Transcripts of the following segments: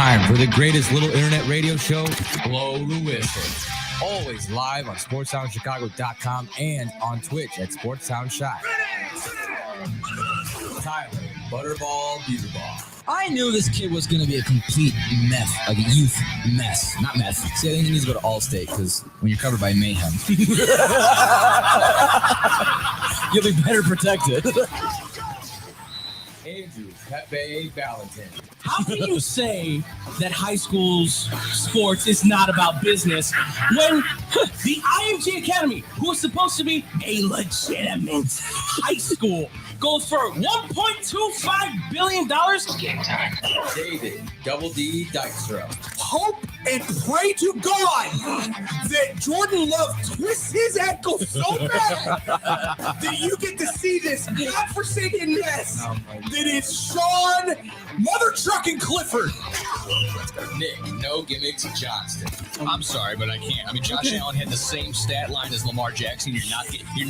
time for the greatest little internet radio show, Blow the Whistle. Always live on SportsSoundChicago.com and on Twitch at SportsSoundShy. Tyler, Butterball, Beaterball. I knew this kid was going to be a complete mess, like a youth mess, not mess. See, I think he needs to go to Allstate because when you're covered by mayhem, you'll be better protected. Andrew Pepe Valentin. How can you say that high school's sports is not about business when the IMG Academy, who is supposed to be a legitimate high school, goes for $1.25 billion? David Double D Dykstra. Hope and pray to God that Jordan Love twists his ankle so bad that you get to see this godforsaken mess that is Sean Mother Trucking Clifford. Nick No Gimmicks Johnston. I'm sorry, but I can't. I mean, Josh Allen had the same stat line as Lamar Jackson. You're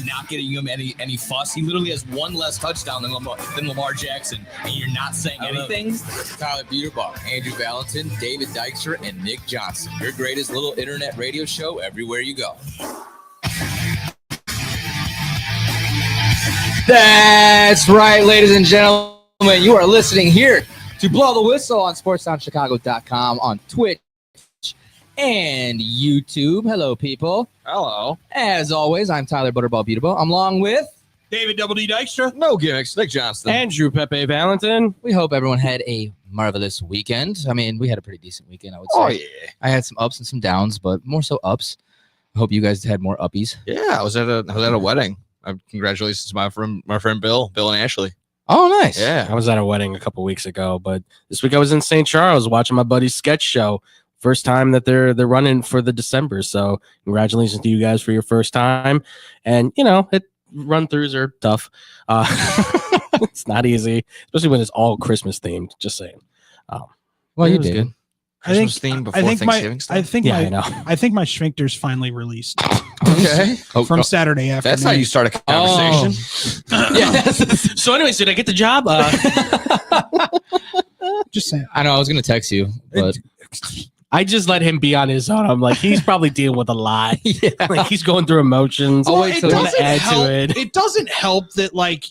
not getting him any fuss. He literally has one less touchdown than Lamar Jackson, and you're not saying anything. Tyler Beaterball, Andrew Valentin, David Dykstra, and Nick Johnson. Your greatest little internet radio show everywhere you go. That's right, ladies and gentlemen. You are listening here to Blow the Whistle on SportsSoundChicago.com, on Twitch and YouTube. Hello, people. Hello. As always, I'm Tyler Butterball Beaterball. I'm along with David Double D Dykstra. No gimmicks, Nick Johnston. Andrew Pepe Valentin. We hope everyone had a marvelous weekend. I mean, we had a pretty decent weekend, I would say. Oh, yeah. I had some ups and some downs, but more so ups. I hope you guys had more uppies. Yeah, I was at a wedding. Congratulations to my friend Bill and Ashley. Oh, nice. Yeah. I was at a wedding a couple weeks ago, but this week I was in St. Charles watching my buddy's sketch show. First time that they're running for the December. So congratulations to you guys for your first time. And, run-throughs are tough. It's not easy, especially when it's all Christmas themed. Just saying. Well, you was did. good. Christmas theme before Thanksgiving stuff? I think my sphincter's finally released. Okay. From Saturday afternoon. That's how you start a conversation. Yeah. So anyways, did I get the job? Just saying. I know. I was going to text you, but I just let him be on his own. I'm like, he's probably dealing with a lot. yeah. Like he's going through emotions. I'll wait till to add to it. It doesn't help that like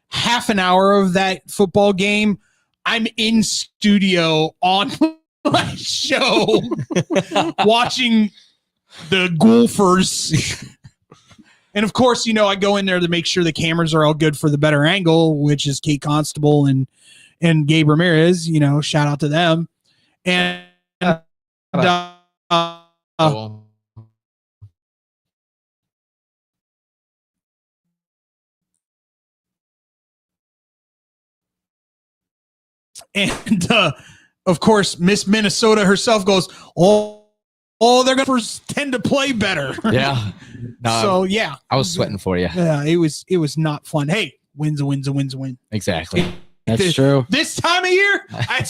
half an hour of that football game, I'm in studio on my show watching the Golfers. And of course, I go in there to make sure the cameras are all good for the better angle, which is Kate Constable and Gabe Ramirez, shout out to them. And of course, Miss Minnesota herself goes, they're going to tend to play better. Yeah. No, So, yeah. I was sweating for you. Yeah, it was not fun. Hey, win's a win. Exactly. That's true. This time of year,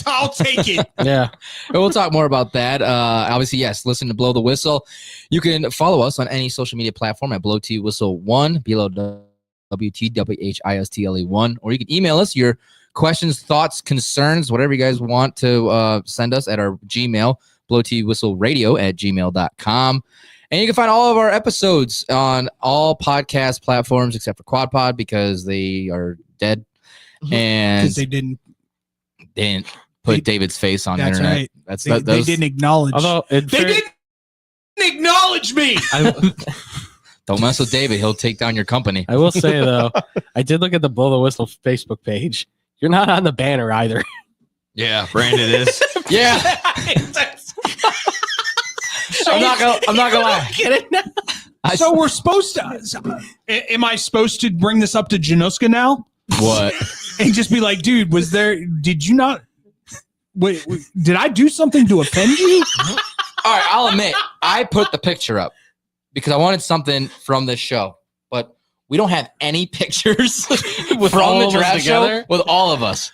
I'll take it. Yeah. But we'll talk more about that. Obviously, yes, listen to Blow the Whistle. You can follow us on any social media platform at Blow T Whistle 1, BLOWTWHISTLE1, or you can email us your questions, thoughts, concerns, whatever you guys want to send us at our Gmail, blowtwhistleradio@gmail.com. And you can find all of our episodes on all podcast platforms except for QuadPod because they are dead. And Because they didn't put David's face on the That's internet. right. They didn't acknowledge. They didn't acknowledge me. Don't mess with David. He'll take down your company. I will say, though, I did look at the Blow the Whistle Facebook page. You're not on the banner either. Yeah, Brandon is. Yeah. I'm not gonna lie. Get it now? So we're supposed to. Am I supposed to bring this up to Januska now? What? And just be like, dude, did you not? Wait, did I do something to offend you? All right, I'll admit, I put the picture up because I wanted something from this show, but we don't have any pictures from the draft show with all of us.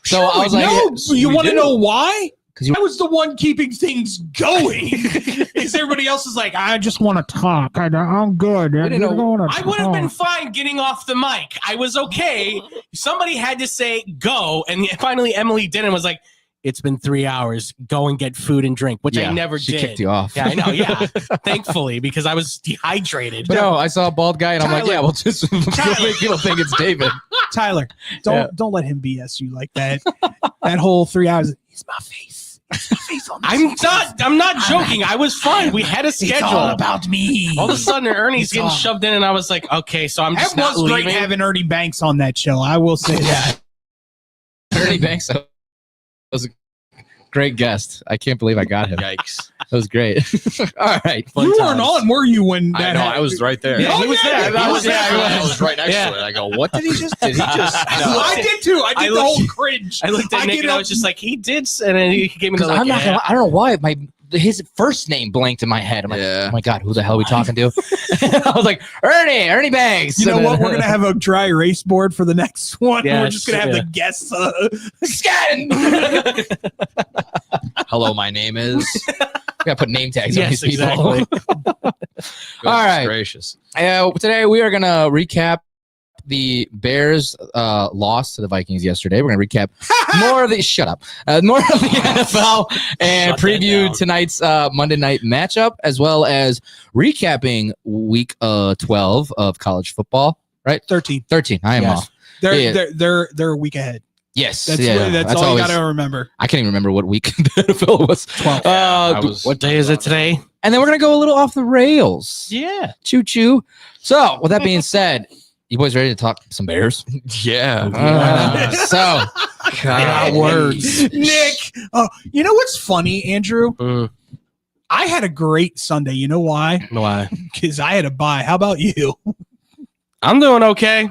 So Sure, I was like, no, you want to know why? Because I was the one keeping things going. Because everybody else is like, I just want to talk. I'm good. I would have been fine getting off the mic. I was okay. Somebody had to say go, and finally Emily did and was like, it's been 3 hours. Go and get food and drink, which I never she did. kicked you off. Yeah, I know. Yeah, thankfully, because I was dehydrated. But no, I saw a bald guy and I'm like, Tyler. yeah, well, just make people think it's David. Tyler, don't let him BS you like that. That whole 3 hours. It's my face. It's my face on the I'm not joking. I was fine. We had a schedule. It's all about me. All of a sudden, Ernie's It's getting all- shoved in, and I was like, okay, so I'm That just not was great leaving. having Ernie Banks on that show. I will say that. Ernie Banks was a great guest. I can't believe I got him. Yikes. That was great. All right. You weren't on, were you? When I that know. happened? I was right there. Yeah, he was there. I He was was there. there. I was right next Yeah. to it. I go, what did he just? Did he just? No. I did too. I did the whole cringe. I looked at Nick get and I up- was just like, he did, and then he gave me the Because like, I'm not gonna, I don't know why his first name blanked in my head. I'm like, Yeah. oh my God, who the hell are we talking to? I was like, Ernie Banks. You know And what? then- We're gonna have a dry erase board for the next one. Yes, We're just gonna have yeah. the guests. Hello, my name is. gotta put name tags on Yes, these people. exactly. All right. Gracious. Today we are gonna recap the Bears loss to the Vikings yesterday. We're gonna recap more of the more of the NFL and Shut that preview down. tonight's Monday night matchup, as well as recapping week 12 of college football. Right, 13. 13. I am Yes. off. They're a week ahead. Yes, That's yeah, that's all always, you gotta remember. I can't even remember what week the NFL was. 12. I was- What day is it today? And then we're gonna go a little off the rails. Yeah. Choo choo. So, with that being said, you boys ready to talk some Bears? Yeah. So, God. words. Nick, oh, you know what's funny, Andrew? Mm, I had a great Sunday. You know why? why? Because I had a bye. How about you? I'm doing okay.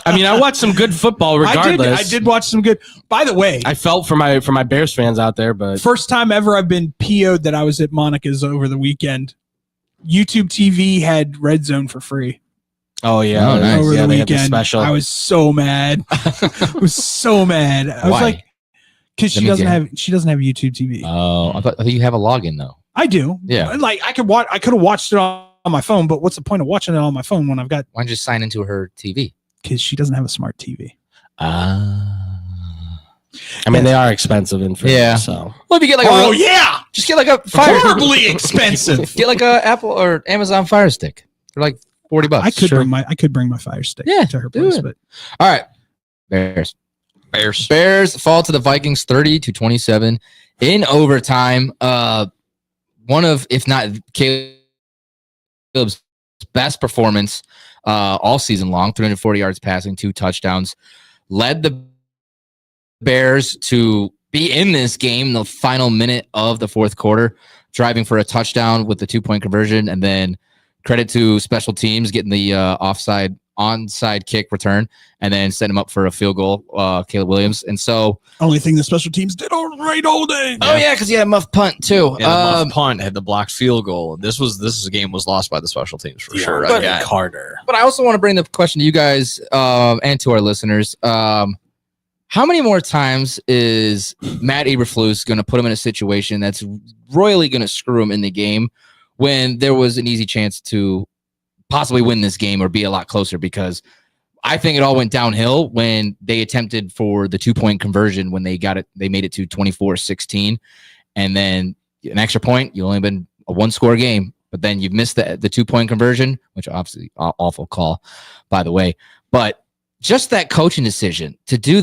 I mean, I watched some good football regardless. I did watch some good. By the way, I felt for my Bears fans out there, but first time ever I've been PO'd that I was at Monica's over the weekend. YouTube TV had Red Zone for free oh yeah, Oh, nice. over yeah, the they had the weekend. special. I was so mad. I was so mad. I was Why? like, because That she means doesn't have YouTube TV. Oh, I think you have a login though. I do. Yeah. Like I could have watched it on my phone, but what's the point of watching it on my phone when I've got? Why don't you just sign into her TV? Because she doesn't have a smart TV. I mean, they are expensive in fairness, Yeah. So Well, if you get like Oh a yeah, just get like a Fire horribly expensive. Get like a Apple or Amazon Fire Stick for like $40. I could Sure. bring my Fire Stick Yeah, to her do place, it. but All right, Bears. Bears fall to the Vikings 30-27 in overtime. One of, if not Caleb's best performance all season long, 340 yards passing, 2 touchdowns, led the Bears to be in this game the final minute of the fourth quarter, driving for a touchdown with the 2-point conversion, and then credit to special teams getting the onside kick return, and then set him up for a field goal, Caleb Williams. And so, only thing the special teams did all right all day. oh yeah, because he had a muff punt too. Yeah, the muff punt had the blocked field goal. This game was lost by the special teams for sure. but- Again. Carter. But I also want to bring the question to you guys and to our listeners. How many more times is Matt Eberflus going to put him in a situation that's royally going to screw him in the game when there was an easy chance to possibly win this game or be a lot closer? Because I think it all went downhill when they attempted for the 2-point conversion when they got it. They made it to 24-16, and then an extra point. You only been a 1-score game, but then you've missed the 2-point conversion, which obviously awful call, by the way. But just that coaching decision to do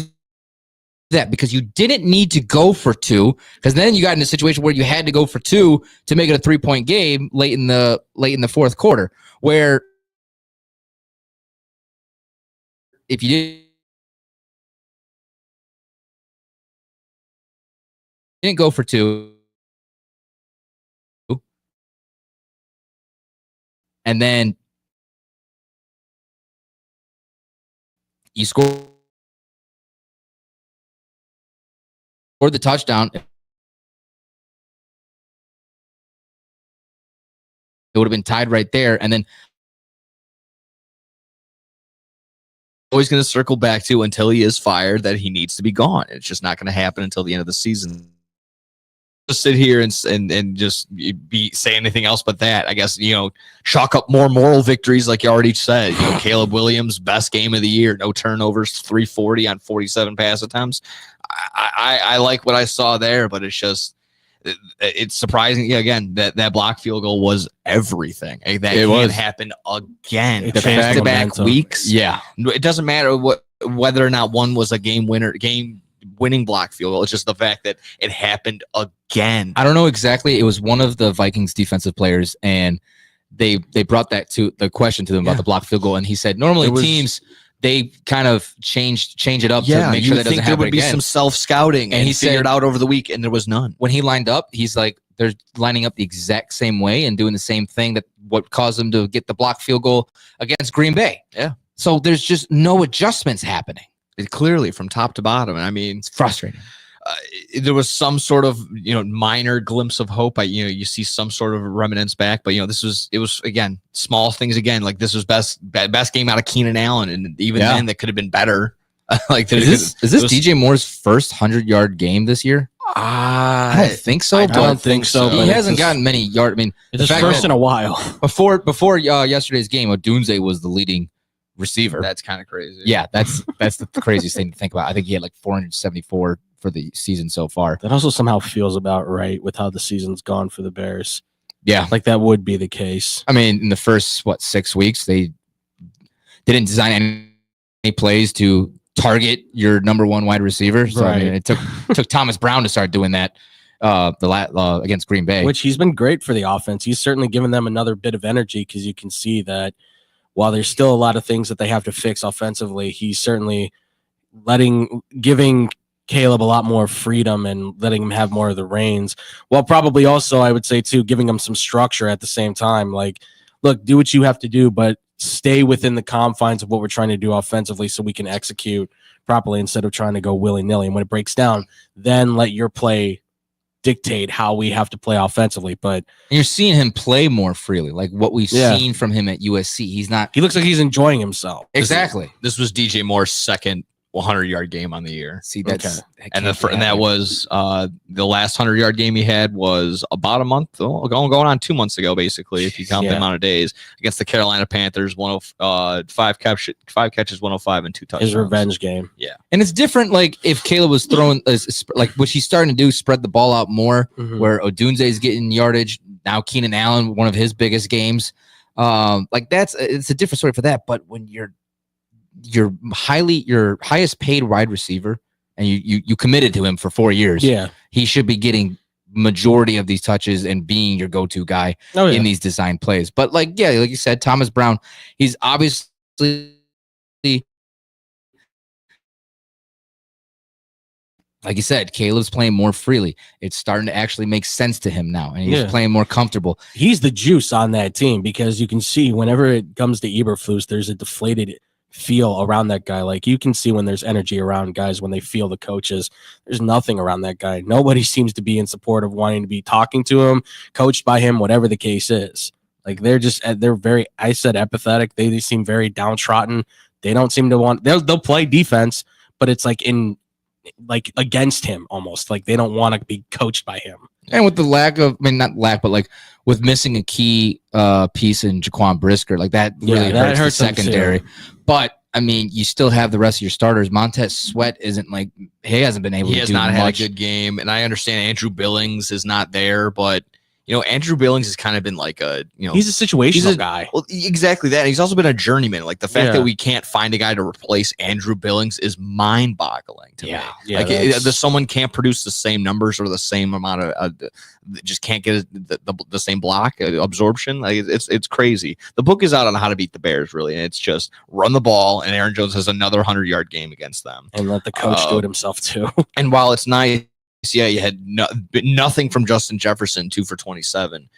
that, because you didn't need to go for 2, because then you got in a situation where you had to go for 2 to make it a 3-point game late in the fourth quarter, where if you didn't go for 2 and then you score the touchdown, it would have been tied right there. And then Always going to circle back to until he is fired that he needs to be gone. It's just not going to happen until the end of the season. sit here and just say anything else but that. I guess, chalk up more moral victories like you already said. Caleb Williams, best game of the year, no turnovers, 340 on 47 pass attempts. I like what I saw there, but it's surprising again that block field goal was everything. That can't happen again. The Back-to-back weeks. Yeah, it doesn't matter whether or not one was a game winning block field goal. It's just the fact that it happened again. I don't know exactly. It was one of the Vikings defensive players, and they brought that to the question to them about the block field goal, and he said normally teams they kind of change it up to make sure that doesn't happen there would be again. some self-scouting, and he figured out over the week, and there was none. When he lined up, he's like, they're lining up the exact same way and doing the same thing that what caused them to get the block field goal against Green Bay. Yeah. So there's just no adjustments happening. Clearly from top to bottom. I mean, it's frustrating. There was some sort of minor glimpse of hope. You see some sort of remnants back, but it was again small things again. Like this was best game out of Keenan Allen, and even then that could have been better. Is this DJ Moore's first 100-yard game this year? I don't think so. I don't think so. He hasn't gotten many yards. I mean, it's his first in a while. Before yesterday's game, Odunze was the leading receiver. That's kind of crazy. Yeah, that's the craziest thing to think about. I think he had like 474 for the season so far. That also somehow feels about right with how the season's gone for the Bears. Yeah, like that would be the case. I mean, in the first 6 weeks, they didn't design any plays to target your number one wide receiver. So right. I mean, it took Thomas Brown to start doing that against Green Bay, which he's been great for the offense. He's certainly given them another bit of energy because you can see that while there's still a lot of things that they have to fix offensively, he's certainly giving Caleb a lot more freedom and letting him have more of the reins, while probably also, I would say too, giving him some structure at the same time. Like, look, do what you have to do, but stay within the confines of what we're trying to do offensively so we can execute properly instead of trying to go willy-nilly. And when it breaks down, then let your play dictate how we have to play offensively. But you're seeing him play more freely, like what we've seen from him at USC. He looks like he's enjoying himself. Exactly. This was DJ Moore's second 100-yard game on the year. See, that's and that was the last 100-yard game he had was about a month, going on 2 months ago, basically, if you count the amount of days, against the Carolina Panthers. 5 catches, 105, and 2 touchdowns. His revenge game. Yeah, and it's different. Like if Caleb was throwing, like what he's starting to do, spread the ball out more. Where Odunze is getting yardage now. Keenan Allen, one of his biggest games. It's a different story for that. But when your highest paid wide receiver, and you committed to him for 4 years. Yeah, he should be getting majority of these touches and being your go-to guy in these design plays. But like you said, Thomas Brown, he's obviously like you said, Caleb's playing more freely. It's starting to actually make sense to him now, and he's playing more comfortable. He's the juice on that team because you can see whenever it comes to Eberflus, there's a deflated feel around that guy. Like you can see when there's energy around guys, when they feel the coaches, there's nothing around that guy. Nobody seems to be in support of wanting to be talking to him, coached by him, whatever the case is. Like they're very, I said apathetic. They seem very downtrodden. They don't seem to want, they'll play defense, but it's like against him almost. Like they don't want to be coached by him. And with the not lack, but like with missing a key piece in Jaquan Brisker, like that really hurts the secondary. But I mean, you still have the rest of your starters. Montez Sweat isn't like he hasn't been able. He to has do not much. had a good game, and I understand Andrew Billings is not there, but Andrew Billings has kind of been like he's a situational guy. Well, exactly that. He's also been a journeyman. Like the fact that we can't find a guy to replace Andrew Billings is mind-boggling to me. Yeah, someone can't produce the same numbers or the same amount of just can't get the same block absorption. Like it's crazy. The book is out on how to beat the Bears, really, and it's just run the ball. And Aaron Jones has another 100-yard game against them, and let the coach do it himself too. And while it's nice. Yeah, you had nothing from Justin Jefferson, 2 for 27.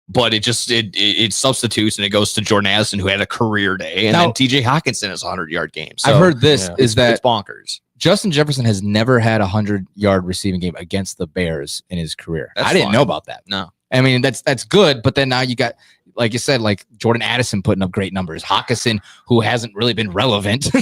But it substitutes and it goes to Jordan Addison, who had a career day, and then TJ Hawkinson has a 100-yard game. So I've heard this is that it's bonkers. Justin Jefferson has never had a 100-yard receiving game against the Bears in his career. I didn't know about that. No, I mean that's good, but then now you got like you said, like Jordan Addison putting up great numbers. Hawkinson, who hasn't really been relevant. Well,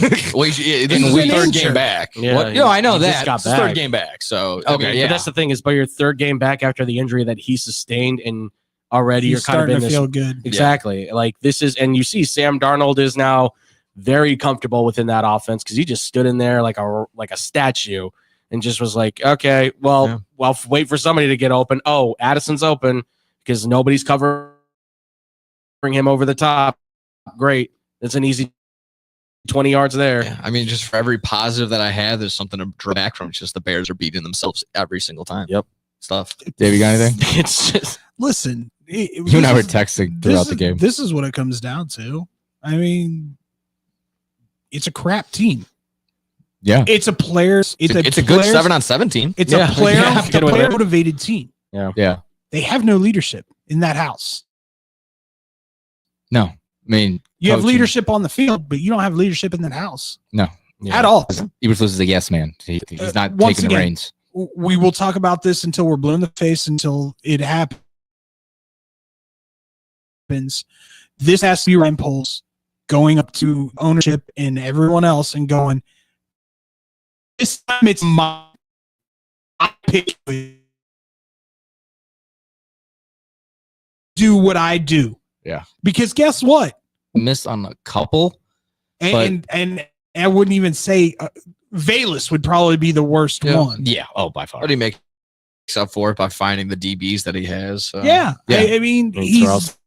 this is his third game back. Yeah, No, I know he just that. got It's his back. third game back. So Okay, yeah. But that's the thing is, by your third game back after the injury that he sustained, and already He's you're kind of starting in to this feel good. exactly like this is, and you see Sam Darnold is now very comfortable within that offense because he just stood in there like a statue and just was like, okay, well, wait for somebody to get open. Oh, Addison's open because nobody's covering him over the top. Great, it's an easy 20 yards there. yeah, I mean, just for every positive that I have, there's something to draw back from. It's just the Bears are beating themselves every single time. Yep. Stuff. Dave, you got anything? It's just Listen, You and I were texting throughout the game. This is what it comes down to. I mean, it's a crap team. Yeah. It's a players. It's a good 7-on-7 team. It's Yeah. a player, Yeah, it's a get with player it. motivated team. Yeah. They have no leadership in that house. No. I mean, You have coaching. leadership on the field, but you don't have leadership in that house No. at all. Eberflus is a yes man. He's not Once taking the again, reins. We will talk about this until we're blue in the face, until it happens. This has to be Ryan Poles going up to ownership and everyone else and going, this time it's my pick. Do what I do. Yeah. Because guess what? Missed on a couple. And I wouldn't even say Valus would probably be the worst Yeah. one. Yeah. Oh, by far. But he makes up for it by finding the DBs that he has. So. Yeah. Yeah. I mean, And he's Charles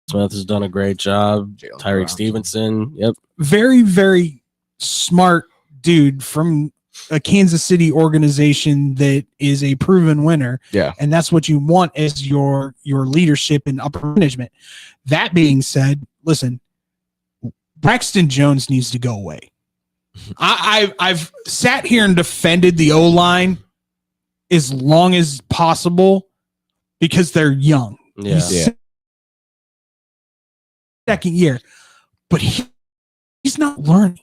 Smith has done a great job. Jalen Tyreek Brown. Stevenson. Yep. very, very smart dude from a Kansas City organization that is a proven winner. Yeah. And that's what you want as your leadership and upper management. That being said, listen, Braxton Jones needs to go away. I've sat here and defended the O-line as long as possible because they're young. Yeah. He's second year, but he's not learning.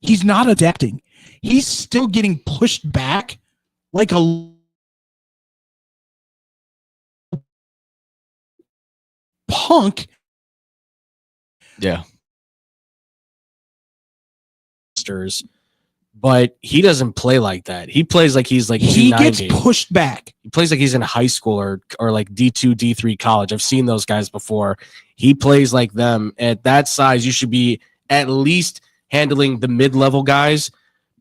He's not adapting. He's still getting pushed back like a punk. Yeah. But he doesn't play like that. He plays like he's like He gets 290. pushed back. He plays like he's in high school or like D2, D3 college. I've seen those guys before. He plays like them. At that size, you should be at least handling the mid-level guys.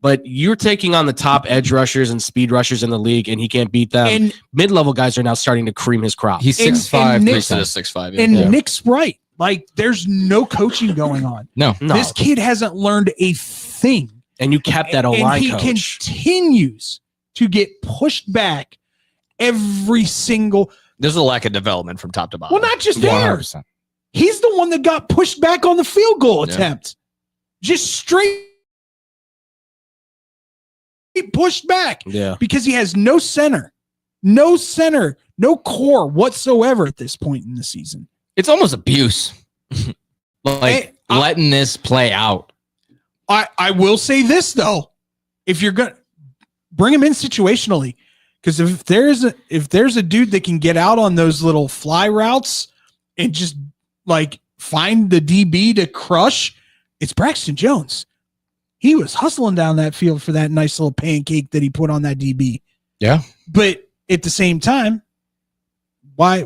But you're taking on the top edge rushers and speed rushers in the league, and he can't beat them. And Mid-level guys are now starting to cream his crop. He's And- 6'5", and Nick- Makes it a 6'5". and Yeah. Nick's right. Like there's no coaching going on. no, This kid hasn't learned a thing. and you kept that And O-line he coach. continues to get pushed back every single. There's a lack of development from top to bottom. Well, not just there. 100%. He's the one that got pushed back on the field goal Yeah. attempt. Just straight pushed back Yeah. because he has no center, no core whatsoever at this point in the season. It's almost abuse. Like Hey, letting this play out. I will say this though, if you're gonna bring him in situationally, because if there's a dude that can get out on those little fly routes and just like find the DB to crush, it's Braxton Jones. He was hustling down that field for that nice little pancake that he put on that DB. Yeah. But at the same time, why?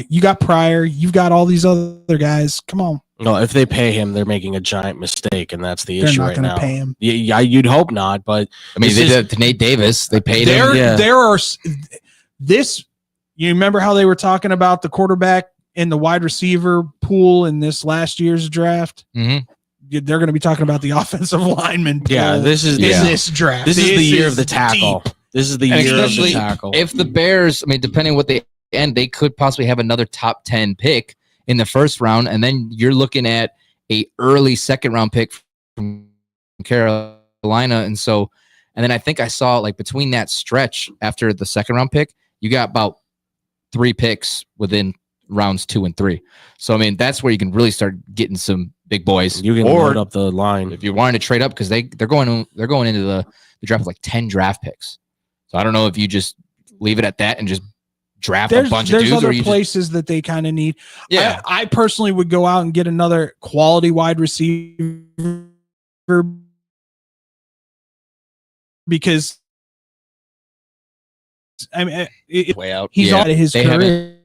You got Pryor, you've got all these other guys. Come on. No, if they pay him, they're making a giant mistake, and that's the They're issue not right going to now. pay him. Yeah, you'd hope not, but I mean, This they is- did it to Nate Davis. They paid him. There are this. You remember how they were talking about the quarterback and the wide receiver pool in this last year's draft? Mhm. They're going to be talking about the offensive lineman pool. Yeah, this is in yeah. this draft. This is the year is of the tackle. deep. This is the And year of the especially tackle. If the Bears, I mean, depending what they end, they could possibly have another top 10 pick in the first round, and then you're looking at a early second round pick from Carolina, and then I think I saw like between that stretch after the second round pick, you got about 3 picks within rounds 2 and 3. So I mean, that's where you can really start getting some big boys. you can or load up the line. if you're wanting to trade up because they're going into the draft with like 10 draft picks. So I don't know if you just leave it at that and just draft a bunch of There's dudes, or other you places that they kind of need. yeah. I personally would go out and get another quality wide receiver because I mean Way out. he's Yeah, out of his they career.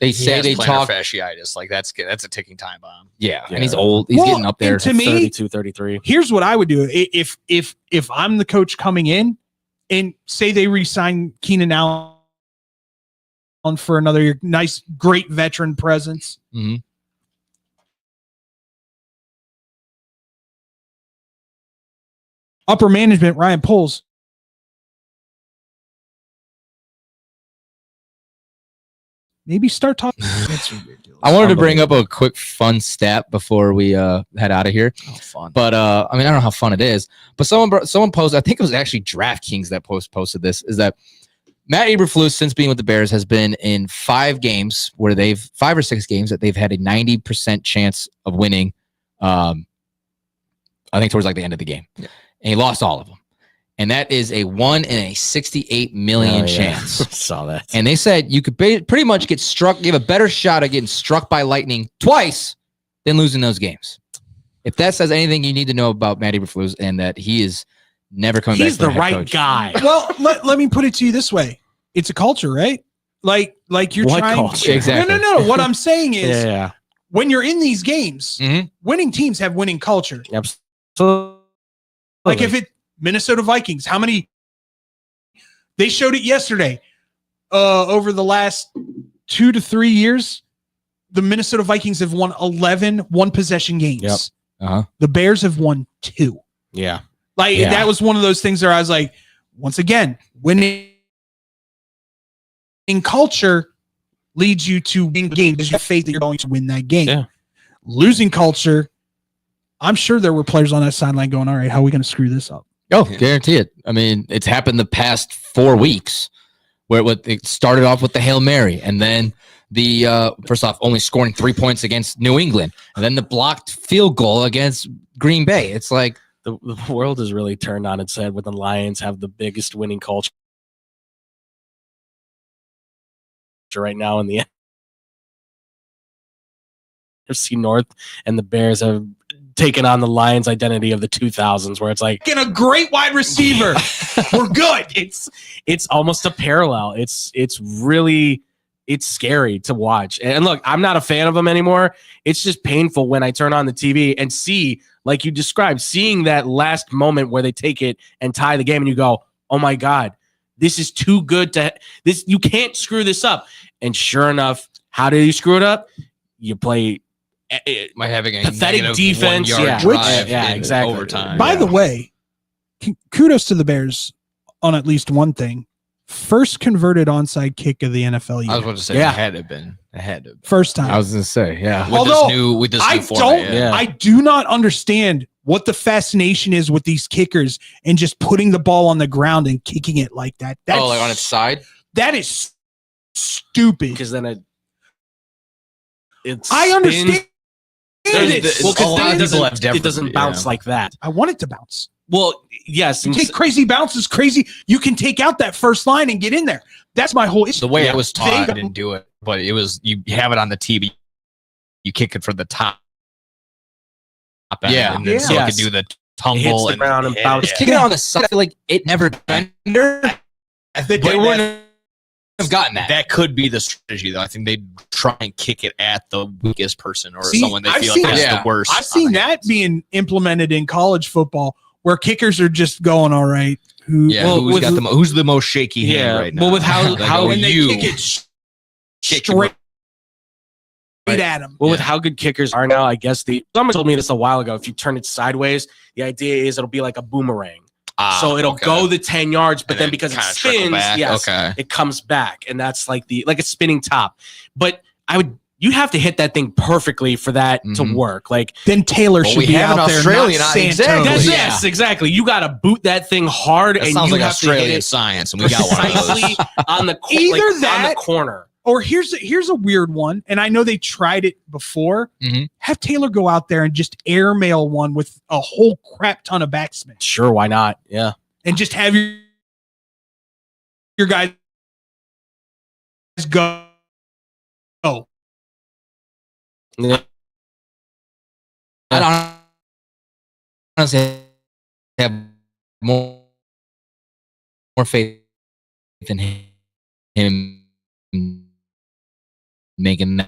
They He say has they plantar talk. fasciitis. Like that's a ticking time bomb. Yeah, Yeah. and he's old. He's Well, getting up there. and to me, 32, 33. Here's what I would do if I'm the coach coming in, and say they re-sign Keenan Allen for another year, nice, great veteran presence. Mhm. Upper management, Ryan Poles. Maybe start talking. That's ridiculous. I wanted to bring up a quick fun stat before we head out of here. Oh, fun. But I mean, I don't know how fun it is. But someone posted. I think it was actually DraftKings that posted this. Is that Matt Eberflus, since being with the Bears, has been in 5 games where 5 or 6 games that they've had a 90% chance of winning. I think towards like the end of the game, and he lost all of them. And that is a 1 in a 68 million chance. Saw that. And they said you could pretty much get struck, give a better shot at getting struck by lightning twice than losing those games. If that says anything you need to know about Matt Eberflus, and that he is never coming back. He's to the head right coach. guy. Well, let me put it to you this way: it's a culture, right? Like you're What trying. culture? Exactly. No. What I'm saying is, Yeah. when you're in these games, Mhm. winning teams have winning culture. Absolutely. Like if it Minnesota Vikings, how many? They showed it yesterday. Over the last 2 to 3 years, the Minnesota Vikings have won 11 one-possession games. Yep. Uh-huh. The Bears have won 2. Yeah. Like Yeah. that was one of those things where I was like, once again, winning in culture leads you to win games because you have faith that you're going to win that game. Yeah. Losing culture, I'm sure there were players on that sideline going, all right, how are we going to screw this up? Oh, guarantee it. I mean, it's happened the past 4 weeks where it started off with the Hail Mary, and then the first off only scoring 3 points against New England, and then the blocked field goal against Green Bay. It's like The world is really turned on its head when the Lions have the biggest winning culture right now in the NFC North, and the Bears have taken on the Lions identity of the 2000s, where it's like Getting a great wide receiver. We're good. it's almost a parallel. It's really scary to watch. And look, I'm not a fan of them anymore. It's just painful when I turn on the TV and see, like you described, seeing that last moment where they take it and tie the game, and you go, "Oh my God, this is too good to this. You can't screw this up." And sure enough, how did you screw it up? You play By having a pathetic negative defense, 1 yard yeah. drive Yeah, in exactly. overtime. By the way, kudos to the Bears on at least one thing. First converted onside kick of the NFL year. I was about to say Yeah. it had to have been. It had to have been. First time. I was gonna say, yeah. With Although, this I new format, don't. yeah. I do not understand what the fascination is with these kickers and just putting the ball on the ground and kicking it like that. That's, like on its side. That is stupid. because then it's I understand. There's it. well, a lot of because people have it different- doesn't bounce yeah. like that. I want it to bounce. Well, yes, You and take crazy bounces, crazy. You can take out that first line and get in there. That's my whole issue. The way Yeah. I was taught, They- I didn't do it, but it was you have it on the TV, you kick it for the top end, Yeah. and then Yeah. so it Yes. could do the it tumble hits the and ground and hit bounce. it. Kicking it on the side, I feel like it never defender. They But wouldn't have gotten that. that could be the strategy, though. I think they'd try and kick it at the weakest person or See, someone they I've feel seen- like is Yeah. the worst. I've seen that being implemented in college football where kickers are just going, all right. Yeah, Well, who's with- got who's the most shaky hand Yeah, right now? well, with how- Like, how- oh, and they you kick it kick straight Right. at him. Well, with how good kickers are now, I guess someone told me this a while ago. If you turn it sideways, the idea is it'll be like a boomerang. So it'll go the 10 yards, but And then then because it kinda trickle spins, back. yes, Okay. it comes back, and that's like a spinning top. But you have to hit that thing perfectly for that to Mhm. work. Like Then Taylor Well, should we be have an out there. Australian not on- Santos. exactly. that's, Yeah. yes, exactly. You got to boot that thing hard, That and sounds you like have to Australian hit it science, and we got one of those. precisely on the Either on the that- corner. Or here's a weird one, and I know they tried it before. Mhm. Have Taylor go out there and just airmail one with a whole crap ton of backspin, Sure, why not? Yeah. and just have your guys go? Yeah. I don't honestly have more faith in him making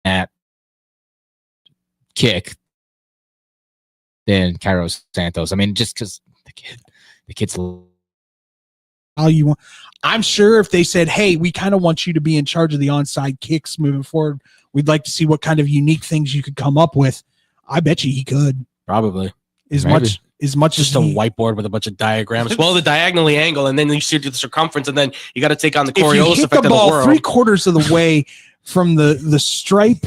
that kick than Cairo Santos. I mean, just because the kid's All you want. I'm sure if they said, "Hey, we kind of want you to be in charge of the onside kicks moving forward. We'd like to see what kind of unique things you could come up with." I bet you he could. Probably. As Maybe. much Just as a he, whiteboard with a bunch of diagrams. Well, the diagonally angle, and then you see the circumference, and then you got to take on the if you Coriolis hit effect the of the ball world. 3/4 of the way from the stripe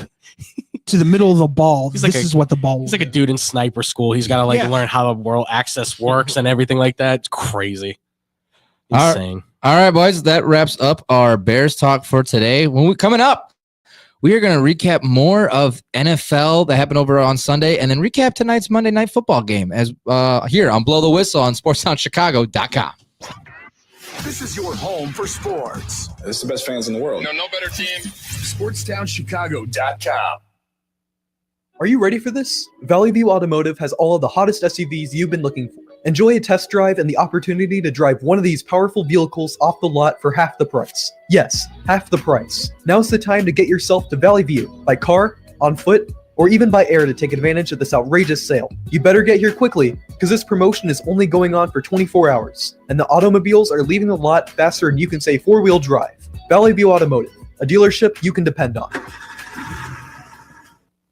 to the middle of the ball, He's like this a- is what the ball. He's like a dude in sniper school. He's got to learn how the world access works and everything like that. It's crazy. All right. Insane. All right, boys, that wraps up our Bears talk for today. When we coming up, we are going to recap more of NFL that happened over on Sunday, and then recap tonight's Monday Night Football game as here on Blow the Whistle on SportsTownChicago.com. This is your home for sports. This is the best fans in the world. No better team. SportsTownChicago.com. Are you ready for this? Valley View Automotive has all of the hottest SUVs you've been looking for. Enjoy a test drive and the opportunity to drive one of these powerful vehicles off the lot for half the price. Yes, half the price. Now's the time to get yourself to Valley View by car, on foot, or even by air to take advantage of this outrageous sale. You better get here quickly, because this promotion is only going on for 24 hours, and the automobiles are leaving the lot faster than you can say four-wheel drive. Valley View Automotive, a dealership you can depend on.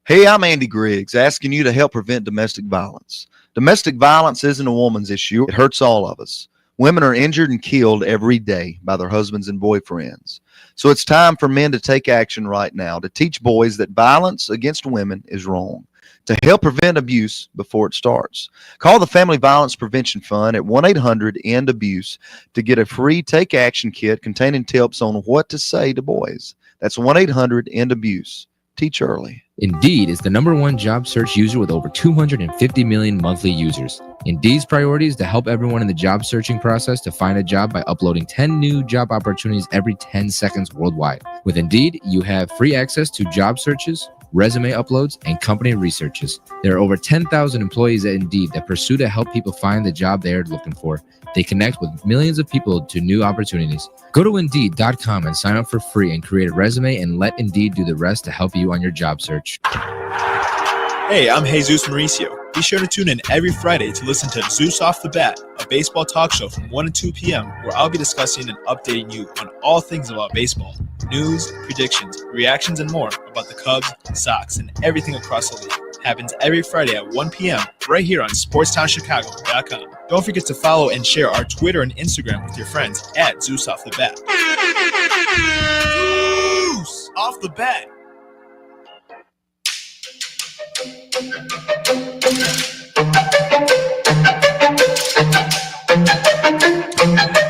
Hey, I'm Andy Griggs, asking you to help prevent domestic violence. Domestic violence isn't a woman's issue. It hurts all of us. Women are injured and killed every day by their husbands and boyfriends. So it's time for men to take action right now to teach boys that violence against women is wrong, to help prevent abuse before it starts. Call the Family Violence Prevention Fund at 1-800-END-ABUSE to get a free Take Action kit containing tips on what to say to boys. That's 1-800-END-ABUSE. Teach early. Indeed is the #1 job search user with over 250 million monthly users. Indeed's priority is to help everyone in the job searching process to find a job by uploading 10 new job opportunities every 10 seconds worldwide. With Indeed, you have free access to job searches, resume uploads, and company researches. There are over 10,000 employees at Indeed that pursue to help people find the job they are looking for. They connect with millions of people to new opportunities. Go to Indeed.com and sign up for free and create a resume and let Indeed do the rest to help you on your job search. Hey, I'm Jesus Mauricio. Be sure to tune in every Friday to listen to Zeus Off the Bat, a baseball talk show from 1 to 2 p.m. where I'll be discussing and updating you on all things about baseball, news, predictions, reactions, and more about the Cubs, Sox, and everything across the league. Happens every Friday at 1 p.m. right here on SportsTownChicago.com. Don't forget to follow and share our Twitter and Instagram with your friends at Zeus Off the Bat. Zeus Off the Bat.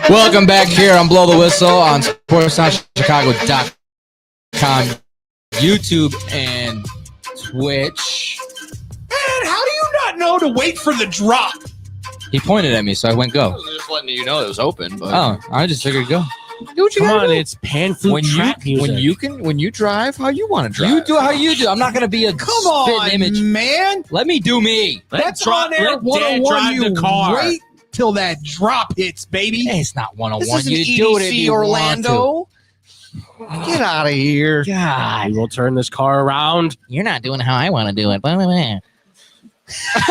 Welcome back here on Blow the Whistle on SportsTownChicago.com, YouTube, and Twitch. Man, how do you not know to wait for the drop? He pointed at me, so I went I go. was just letting you know it was open. But Oh, I just figured go. Do what you Come gotta on, do. it's pan food trap music. when you drive how you want to drive. You do how you do. I'm not gonna be a Come spitting on, image. man. Let me do me. That's on air let Dad 101. drive You the car. wait till that drop hits, baby. Hey, it's not 101. This isn't You do it if EDC you Orlando. Get out of here. want to. God, We will turn this car around. you're not doing how I want to do it. Blah, blah, blah.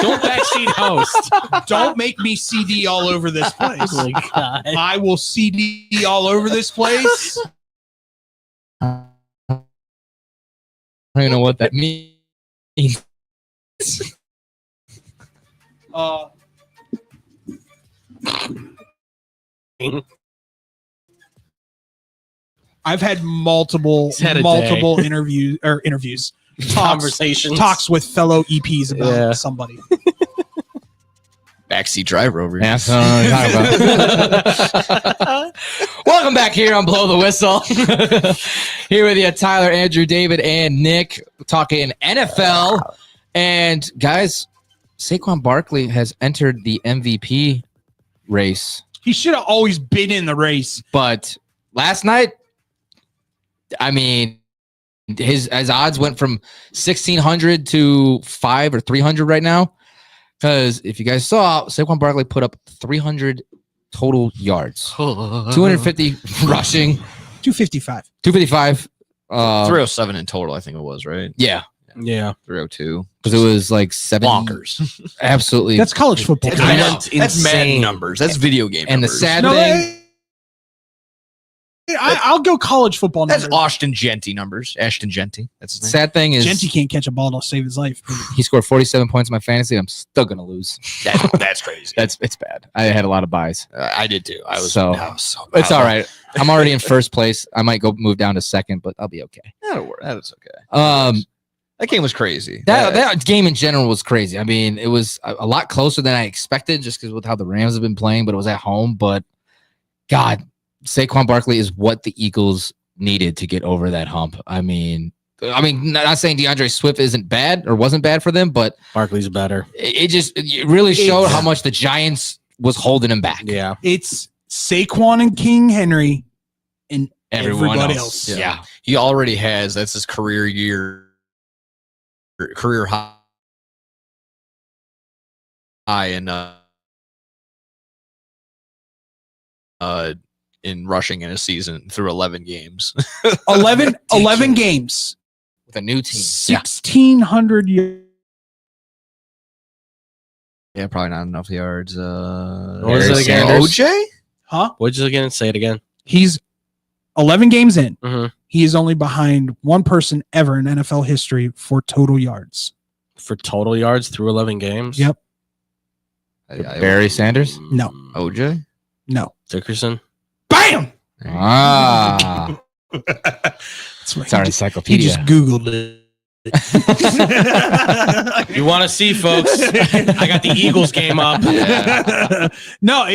Don't backseat host. Don't make me CD all over this place. Oh my God. I will CD all over this place. I don't even know what that means. I've had multiple He's had a interviews, Conversations. talks with fellow EPs about Yeah. somebody. Backseat driver over here. Yeah, that's what I'm talking about. Welcome back here on Blow the Whistle. Here with you, Tyler, Andrew, David, and Nick, talking NFL. And guys, Saquon Barkley has entered the MVP race, He should have always been in the race. but last night, I mean, his odds went from 1,600 to 500 or 300 right now. Because if you guys saw, Saquon Barkley put up 300 total yards, 250 rushing, 255. 255. 307 in total, I think it was, right? Yeah. Yeah. 302. Because it was like 7 bonkers. Absolutely. That's college football. I know. That's Madden numbers. That's video game And numbers. the sad thing, I'll go college football numbers. That's Ashton Genty numbers. Ashton Genty. That's his name. sad thing is Genty can't catch a ball to save his life. he scored 47 points in my fantasy. I'm still gonna lose. That's crazy. It's bad. I had a lot of buys. I did too. I was So, so It's all right. I'm already in first place. I might go move down to second, but I'll be okay. That'll work. That's okay. That game was crazy. That game in general was crazy. I mean, it was a lot closer than I expected just because with how the Rams have been playing, but it was at home. But God, Saquon Barkley is what the Eagles needed to get over that hump. I mean, not saying DeAndre Swift isn't bad or wasn't bad for them, but Barkley's better. It really showed how much the Giants was holding him back. Yeah. It's Saquon and King Henry and Everyone everybody else. else. Yeah. He already has. That's his career high in rushing in a season through 11 games. 11 games. With a new team. 1,600 yards. Yeah, probably not enough yards. What was it again? OJ? Huh? What'd you again? Say it again. He's 11 games in. Mhm. He is only behind one person ever in NFL history for total yards. For total yards through 11 games? Yep. Barry Sanders? No. OJ? No. Dickerson? Bam! Ah. That's right. It's our He encyclopedia. just Googled it. You want to see, folks? I got the Eagles game up. No,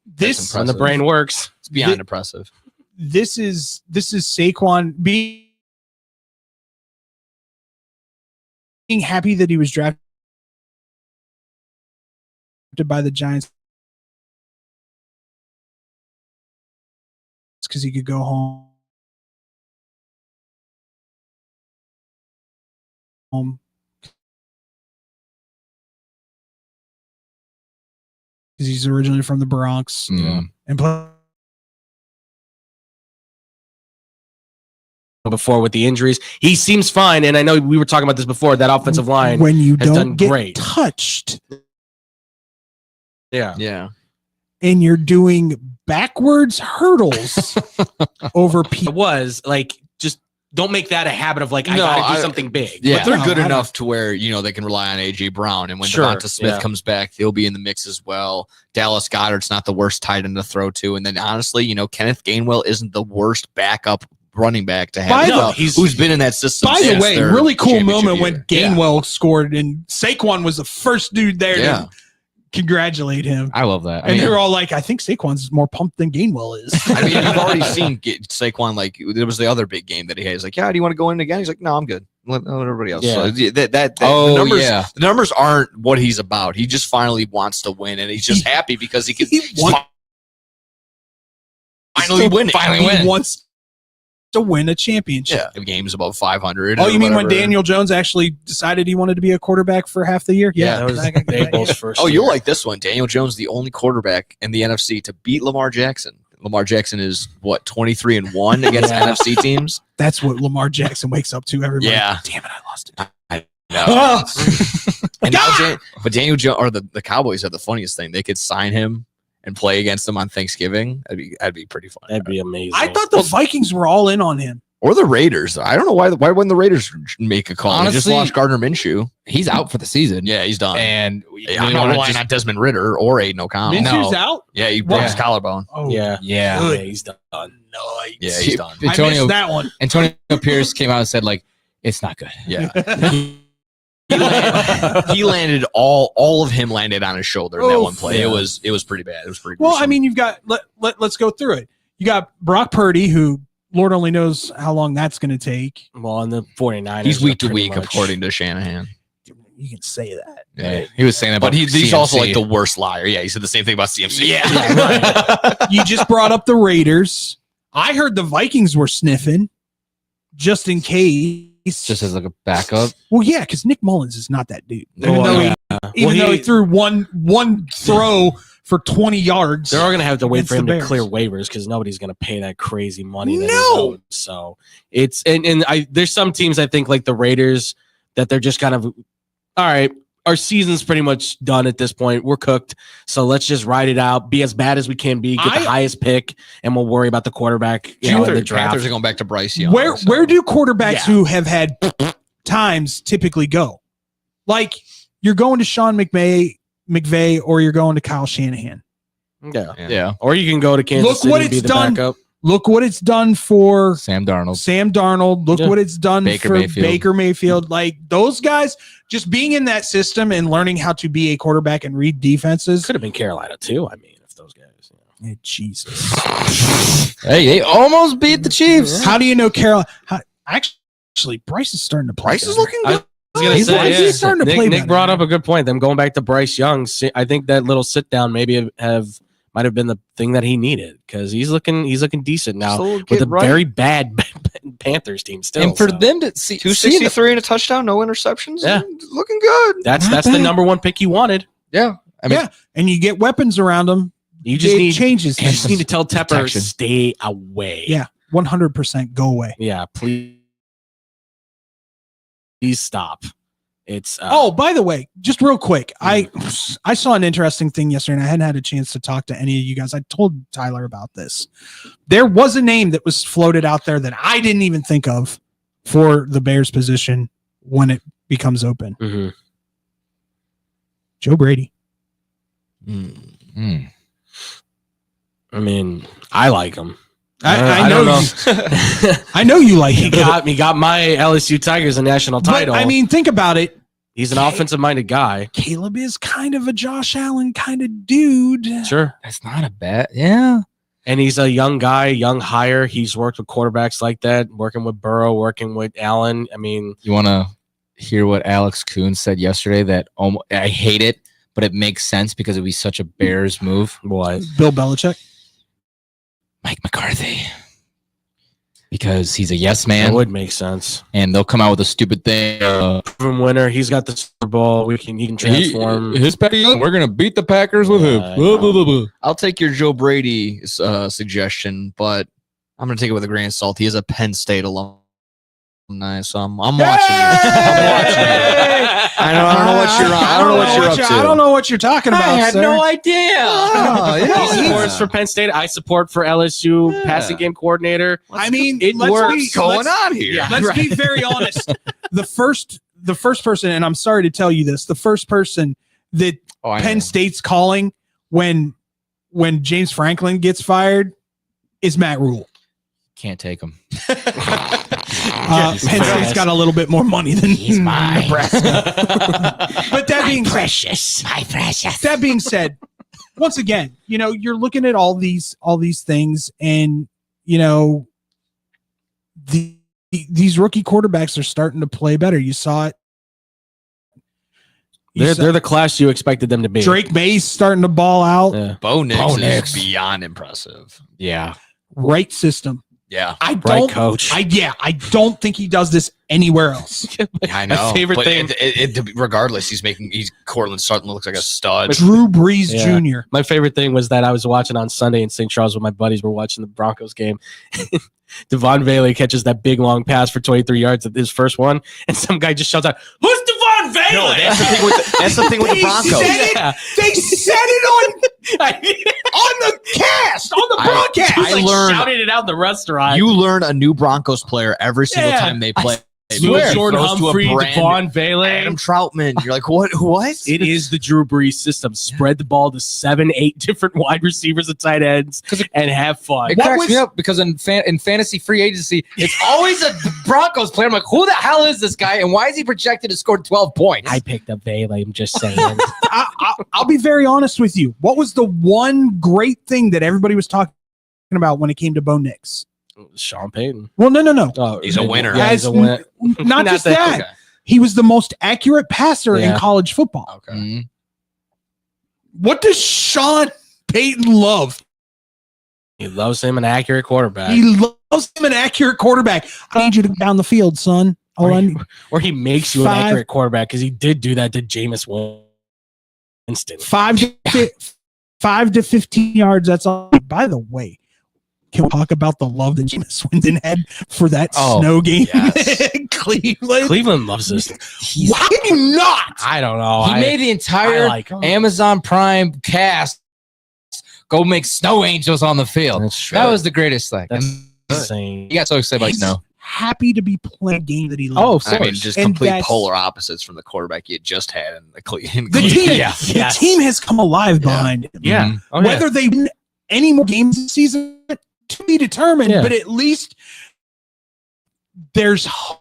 this When the brain works. It's beyond impressive. this is Saquon being happy that he was drafted by the Giants because he could go home. Because he's originally from the Bronx and play. Before with the injuries, he seems fine, and I know we were talking about this before. That offensive line, when you has don't done get great. touched, Yeah. and you're doing backwards hurdles over It people. was like just don't make that a habit of like I No, gotta do something big. Yeah. But they're No, good I don't- enough to where, they can rely on A.J. Brown. And when Sure, Devonta Smith yeah. comes back, they'll be in the mix as well. Dallas Goedert's not the worst tight end to throw to. And then, honestly, Kenneth Gainwell isn't the worst backup running back to have. By the- No, who's been in that system By the since way, their really cool championship moment when year. Gainwell scored and Saquon was the first dude there Yeah. to congratulate him. I love that. And they were all like, I think Saquon's more pumped than Gainwell is. I mean, you've already seen Saquon, like, there was the other big game that he had. He's like, yeah, do you want to go in again? He's like, no, I'm good. Let everybody else. Yeah. So the numbers aren't what he's about. He just finally wants to win, and he's just happy because he can finally win. He wants to win a championship. Yeah, the game's above 500. Oh, or you mean when whatever. Daniel Jones actually decided he wanted to be a quarterback for half the year? That was Daboll's first. Oh, you'll year. like this one. Daniel Jones, the only quarterback in the NFC to beat Lamar Jackson. Lamar Jackson is 23-1 against NFC teams. That's what Lamar Jackson wakes up to every morning. Yeah. Damn it, I lost it. No. And now but Daniel Jones or the Cowboys have the funniest thing. They could sign him and play against them on Thanksgiving. That'd be pretty fun. That'd be amazing. I thought the Vikings were all in on him. Or the Raiders. I don't know why wouldn't the Raiders make a call? They just Honestly, lost Gardner Minshew. He's out for the season. Yeah, he's done. And I'm not relying on Desmond Ritter or Aiden O'Connell. Minshew's out? Yeah, he broke his collarbone. Oh, Yeah. Yeah. He's done. nice. Yeah, he's done. I missed that one. Antonio Pierce came out and said, like, it's not good. Yeah. He landed all of him landed on his shoulder in that one play. Yeah. It was pretty bad. It was pretty Well, gruesome. I mean, you've got let's go through it. You got Brock Purdy, who Lord only knows how long that's going to take. Well, on the 49ers. he's week to pretty week, much. according to Shanahan. You can say that. Yeah. He was saying that But about he's also like CMC. the worst liar. Yeah, he said the same thing about CMC. Yeah, right. You just brought up the Raiders. I heard the Vikings were sniffing just in case. Just as like a backup. Well, yeah, because Nick Mullins is not that dude. Well, Even though he threw one throw for 20 yards. They're all going to have to wait against for him the to Bears. clear waivers because nobody's going to pay that crazy money. That No. he's owed. So it's and there's some teams I think like the Raiders that they're just kind of all right. Our season's pretty much done at this point. We're cooked. So let's just ride it out, be as bad as we can be, get the highest pick, and we'll worry about the quarterback in the draft. Panthers are going back to Bryce Young. Where do quarterbacks who have had times typically go? Like you're going to Sean McVay, or you're going to Kyle Shanahan. Yeah. Or you can go to Kansas City and be the backup. Look what it's done for Sam Darnold. Look what it's done for Mayfield. Baker Mayfield. Like those guys, just being in that system and learning how to be a quarterback and read defenses. Could have been Carolina too. I mean, if those guys. Hey, Jesus. Hey, they almost beat the Chiefs. How do you know Carolina? Actually, Bryce is starting to play. Bryce is looking good. I was gonna say, he's starting to play Nick better. brought up a good point. Them going back to Bryce Young. I think that little sit down maybe might have been the thing that he needed because he's looking decent now Still with a right. very bad Panthers team still. And for so. them to see 263 and a touchdown, no interceptions. Yeah. Looking good. That's the number one pick you wanted. Yeah. I mean, and you get weapons around him. You just need changes. You just need to tell Tepper protection. stay away. Yeah, 100% go away. Yeah, please stop. It's by the way, just real quick, I saw an interesting thing yesterday, and I hadn't had a chance to talk to any of you guys. I told Tyler about this. There was a name that was floated out there that I didn't even think of for the Bears position when it becomes open. Mm-hmm. Joe Brady. Mm. I mean, I like him. I don't know. I know you like He him. got my LSU Tigers a national title. But, I mean, think about it. He's an offensive-minded guy. Caleb is kind of a Josh Allen kind of dude. Sure. That's not a bad. Yeah. And he's a young guy, young hire. He's worked with quarterbacks like that, working with Burrow, working with Allen. I mean, You want to hear what Alex Kuhn said yesterday? That I hate it, but it makes sense because it'd be such a Bears move. what? Bill Belichick. Mike McCarthy. Because he's a yes That man, would make sense. and they'll come out with a stupid thing. Proven winner. He's got the Super Bowl. He can transform. His Patty, we're gonna beat the Packers with him. Blah, blah, blah, blah. I'll take your Joe Brady suggestion, but I'm going to take it with a grain of salt. He is a Penn State alumni, so I'm watching. I don't know what you're on. I don't know what you're up to. I don't know what you're talking about, sir. idea. Oh, yeah. He supports for Penn State. I support for LSU passing game coordinator. I mean, it let's works. be- What's going let's- on here? Yeah. Let's be very honest. The first person, and I'm sorry to tell you this, the first person that Penn State's calling when James Franklin gets fired is Matt Rule. Can't take him. Penn State's got a little bit more money than Nebraska. But that being said, My precious. that being said, once again, you're looking at all these things, and these rookie quarterbacks are starting to play better. You saw it. They're the class you expected them to be. Drake May's starting to ball out. Yeah. Bo Nix Bo is Nix. beyond impressive. Yeah. Right system. Yeah, I Right don't. coach. I don't think he does this anywhere else. I know. favorite but thing- regardless, he's Cortland Sutton looks like a stud. Drew Brees Yeah. Jr. My favorite thing was that I was watching on Sunday in St. Charles with my buddies. We're watching the Broncos game. Devon Bailey catches that big long pass for 23 yards at his first one, and some guy just shouts out, "Who's Devon Bailey?" No, that's the thing with the Broncos. Yeah. They said it on the cast, on the broadcast. I learned- shouted it out in the restaurant. You learn a new Broncos player every single Yeah. time they play. Swear. Jordan Throws to a Humphrey, brand- Devon Bailey. Adam Troutman. You're like, what? It is the Drew Brees system. Spread the ball to 7-8 different wide receivers and tight ends and have fun. It cracks me up because in fantasy free agency, it's always a Broncos player. I'm like, who the hell is this guy, and why is he projected to score 12 points? I picked up Bailey. I'm just saying. I'll be very honest with you. What was the one great thing that everybody was talking about when it came to Bo Nix? Sean Payton. Well, no. Oh, He's a winner. Yeah, he's a winner. Not just that. Okay. He was the most accurate passer in Yeah. college football. Okay. Mhm. What does Sean Payton love? He loves him an accurate quarterback. He loves him an accurate quarterback. I need you to go down the field, son. Or he makes you an 5 accurate quarterback because he did do that to Jameis Winston. 5 to 15 yards. That's all. By the way, can we talk about the love that Jameis Winston had for that snow game in Cleveland? Cleveland loves this. Why did you not? I don't know. He made the entire Amazon Prime cast go make snow angels on the field. That's true. That was the greatest thing. That's And insane. he got so excited about snow. Happy to be playing a game that he Oh, loves. of I mean, course. just And complete that's- polar opposites from the quarterback you just had in the Cleveland. The team, Yes. the team has come alive behind him. Yeah. Mhm. Oh, yeah. Whether they win any more games this season to be determined, Yeah. but at least there's hope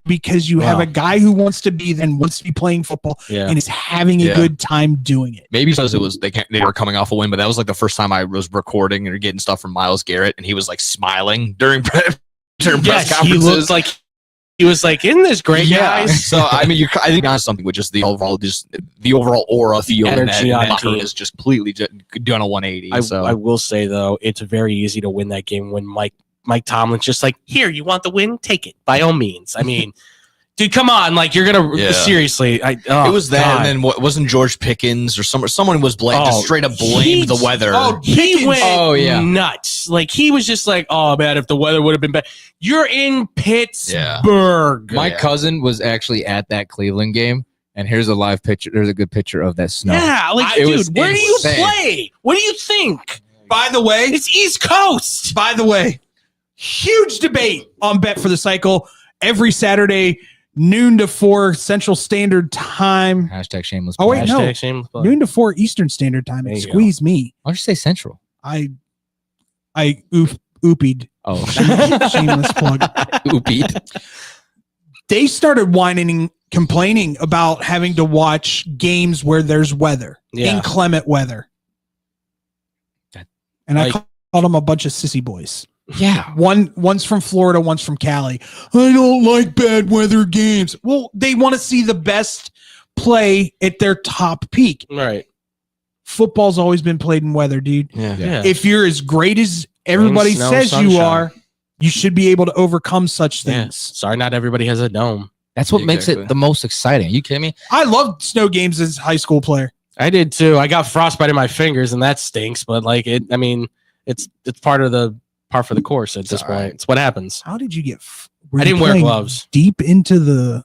because you have Wow. a guy who wants to be then wants to be playing football Yeah. and is having a Yeah. good time doing it. Maybe because it was they were coming off a win, but that was like the first time I was recording or getting stuff from Myles Garrett, and he was like smiling during press Yes, he conferences. looked like he was like, "Isn't this great, guys?" So I mean, I think on something with just the overall aura feel in that, Energy in on that locker room team. is just completely done a 180. I will say though, it's very easy to win that game when Mike Tomlin's just like, "Here, you want the win? Take it by all means." I mean, dude, come on, like you're gonna seriously. it was that, and then wasn't George Pickens or someone was just straight up blamed the weather. He went yeah. nuts. Like he was just like, "Oh man, if the weather would have been better." You're in Pittsburgh. My cousin was actually at that Cleveland game, and here's a live picture. There's a good picture of that snow. Yeah, like It was dude, where do you insane. play? What do you think? By the way, It's East Coast. by the way, huge debate on Bet for the Cycle every Saturday, noon to 4 Central Standard Time. Hashtag shameless. Oh, wait, plug. no. Hashtag shameless plug. Noon to 4 Eastern Standard Time. There It you go. squeezed me. Why don't you say Central? I oopied. Oh, Shameless plug. Oopie. They started complaining about having to watch games where there's weather, Yeah. inclement weather. And I Like- called them a bunch of sissy boys. Yeah. One's from Florida, one's from Cali. I don't like bad weather games. Well, they want to see the best play at their top peak. Right. Football's always been played in weather, dude. Yeah. If you're as great as everybody snow, says you sunshine. are, you should be able to overcome such Yeah. things. Sorry, not everybody has a dome. That's what makes Exactly. it the most exciting. Are you kidding me? I loved snow games as a high school player. I did too. I got frostbite in my fingers, and that stinks. But like it, I mean, it's part for the course at this all point. right. It's what happens. How did you get? I didn't wear gloves. Deep into the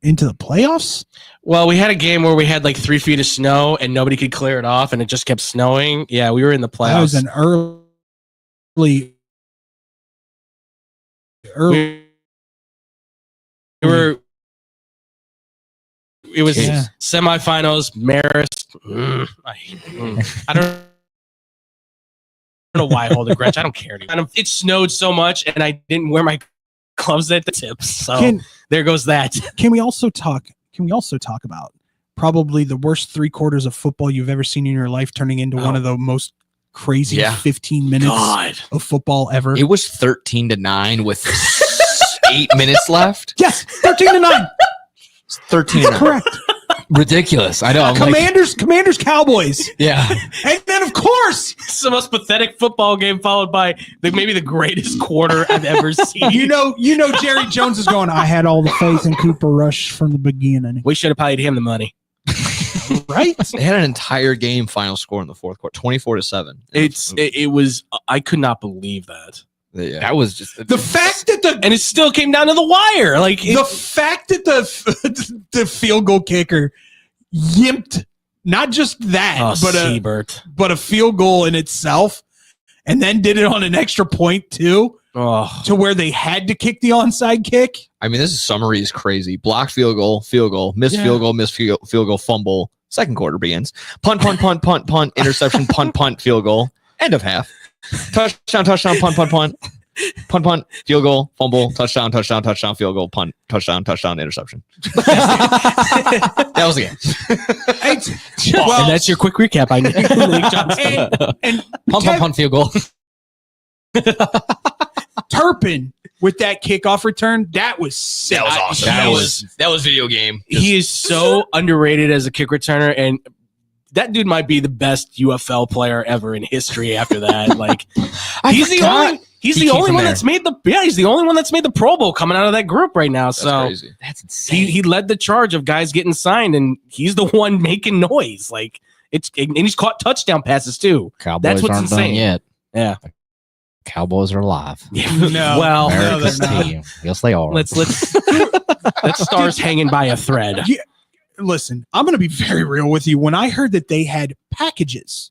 playoffs. Well, we had a game where we had like 3 feet of snow, and nobody could clear it off, and it just kept snowing. Yeah, we were in the That was playoffs. an early. We were. It was Yeah. semifinals, Marist. I don't know why I hold a grudge. I don't care. Dude. It snowed so much, and I didn't wear my gloves at the tips. So Can there goes that. can we also talk about probably the worst 3 quarters of football you've ever seen in your life turning into one of the most crazy Yeah. 15 minutes God. of football ever? It was 13-9 with 8 minutes left. Yes, 13-9. 13-9. Correct. Ridiculous. I know. I'm like, Commanders, Cowboys. yeah. And then of course, It's the most pathetic football game, followed by maybe the greatest quarter I've ever seen. you know Jerry Jones is going, I had all the faith in Cooper Rush from the beginning. We should have paid him the money. Right? They had an entire game final score in the fourth quarter, 24-7. It was. I could not believe that, Yeah. That was just The fact that and it still came down to the wire. Like the fact that the field goal kicker yimped not just that, Siebert. but a field goal in itself, and then did it on an extra point too, Oh, to where they had to kick the onside kick. I mean, this summary is crazy. Block field goal, missed field goal, fumble. Second quarter begins. Punt, interception, punt, field goal. End of half. Touchdown, punt. Punt, field goal, fumble, touchdown, field goal, punt, touchdown, interception. That was the game. and that's your quick recap. I Nick Johnson. And punt, field goal. Turpin with that kickoff return, that was sick. That was awesome. That was video game. He is so underrated as a kick returner, and that dude might be the best UFL player ever in history. After that, like he's the only one that's made the Pro Bowl coming out of that group right now. That's crazy. That's insane. He led the charge of guys getting signed, and he's the one making noise. Like and he's caught touchdown passes too. Cowboys That's what's aren't done insane. yet. Yeah. Cowboys are alive. No, well, no, America's they're not. team. Yes, they are. let's that star's hanging by a thread. Yeah. Listen, I'm going to be very real with you. When I heard that they had packages,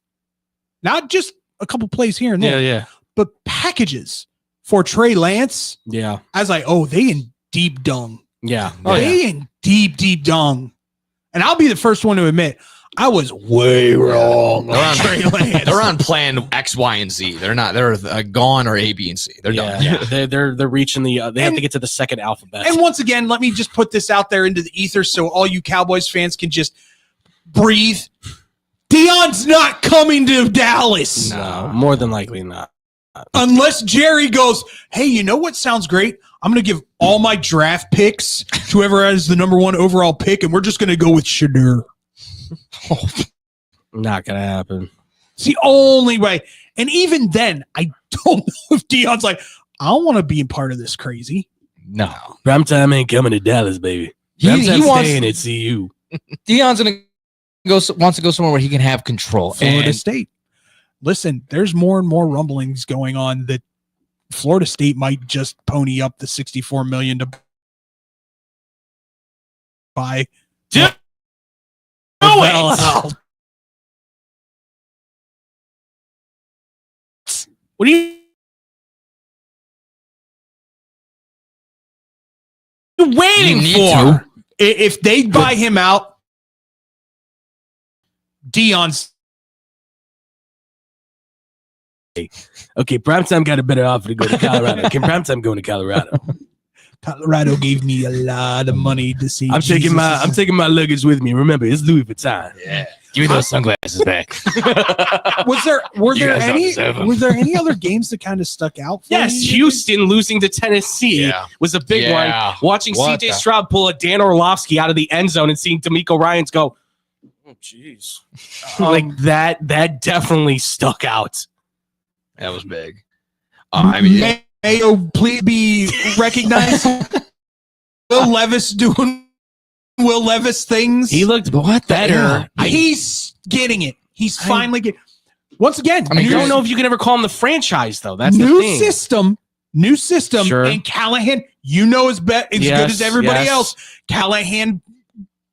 not just a couple plays here and there, Yeah. but packages for Trey Lance, Yeah. I was like, oh, they in deep dung. Yeah. They in deep dung. And I'll be the first one to admit, I was way wrong on Trey Lance. They're on plan X, Y, and Z. They're not. They're gone or A, B, and C. They're done. Yeah. They're reaching the. They have to get to the second alphabet. And once again, let me just put this out there into the ether so all you Cowboys fans can just breathe. Deion's not coming to Dallas. No, more than likely not. Unless Jerry goes, hey, you know what sounds great? I'm going to give all my draft picks to whoever has the number 1 overall pick, and we're just going to go with Shadur. Not gonna happen. It's the only way. And even then, I don't know if Deion's like, I don't want to be a part of this crazy. no. Primetime ain't coming to Dallas, baby. He Primetime wants. staying at CU. Deion's gonna wants to go somewhere where he can have control. Florida And State. Listen, there's more and more rumblings going on that Florida State might just pony up the $64 million to buy. What are you waiting need for? to. If they buy him out, Deion's. Okay, Primetime got a better offer to go to Colorado. Can Primetime go to Colorado? Colorado gave me a lot of money to see. I'm taking my luggage with me. Remember, it's Louis Vuitton. yeah, give me those sunglasses back. Were there guys don't any deserve 'em. were there any other games that kind of stuck out? For Yes, you? Houston losing to Tennessee Yeah. was a big one. Watching What CJ the- Stroud pull a Dan Orlovsky out of the end zone and seeing D'Amico Ryans go, oh, jeez. Like that definitely stuck out. That was big. I mean, Mayo, please be recognized. Will Levis doing Will Levis things. He looked better. He's getting it. He's finally getting. Once again, I mean, I don't know if you can ever call him the franchise, though. That's the new thing. new system, Sure. and Callahan, you know, as good as everybody yes. else. Callahan,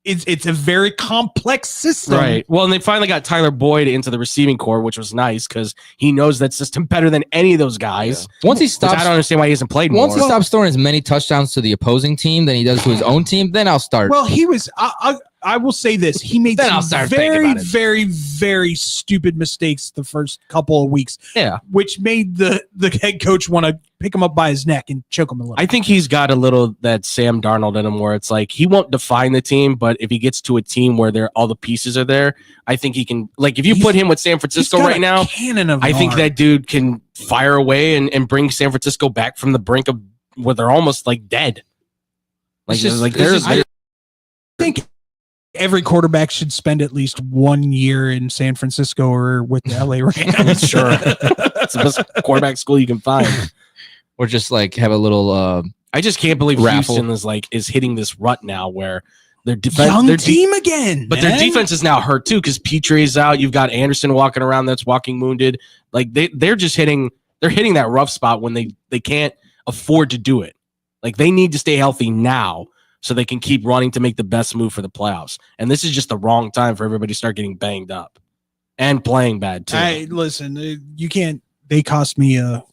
it's a very complex system. Right. Well, and they finally got Tyler Boyd into the receiving corps, which was nice because he knows that system better than any of those guys. Once he Which stops, I don't understand why he hasn't played once more. he stops throwing as many touchdowns to the opposing team than he does to his own team, then I'll start. Well, he was. I will say this: he made Then I'll some start thinking very, about it. very, very stupid mistakes the first couple of weeks. Yeah. which made the head coach want to pick him up by his neck and choke him a little. I think he's got a little that Sam Darnold in him where it's like he won't define the team, but if he gets to a team where all the pieces are there, I think he can. Like if you put him with San Francisco He's got right a now, cannon of I think arm. that dude can fire away and bring San Francisco back from the brink of where they're almost like dead. Like, It's just- like it's there's just- I think every quarterback should spend at least 1 year in San Francisco or with the LA Rams. sure it's the best quarterback school you can find. or just like have a little. I just can't believe Raffle. Houston is hitting this rut now where their defense, Young their team again, but man. their defense is now hurt too because Petre's out. You've got Anderson walking around that's walking wounded. Like they're just hitting that rough spot when they can't afford to do it. Like they need to stay healthy now so they can keep running to make the best move for the playoffs. And this is just the wrong time for everybody to start getting banged up and playing bad too. Hey, listen, you can't. They cost me a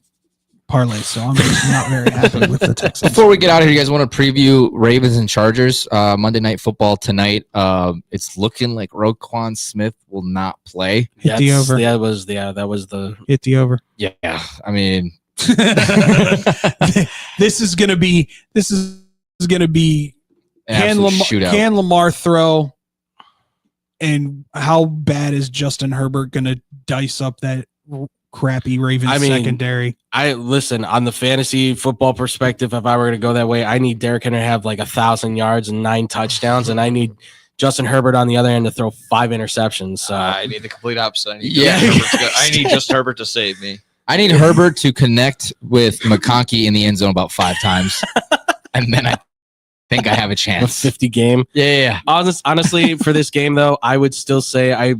parlay, so I'm just not very happy with the Texans. Before we get out of here, you guys want to preview Ravens and Chargers Monday Night Football tonight? It's looking like Roquan Smith will not play. Hit the over. That was the Hit the over. Yeah, I mean, This is gonna be an can absolute Lamar, shootout. can Lamar throw, and how bad is Justin Herbert gonna dice up that crappy Ravens secondary? I listen on the fantasy football perspective. If I were going to go that way, I need Derrick Henry to have like 1,000 yards and 9 touchdowns, and I need Justin Herbert on the other end to throw 5 interceptions. So I need the complete opposite. I Yeah. need just Herbert to save me. I need Herbert to connect with McConkey in the end zone about 5 times, and then I think I have a a chance. 50 game. Yeah. Honestly, for this game though, I would still say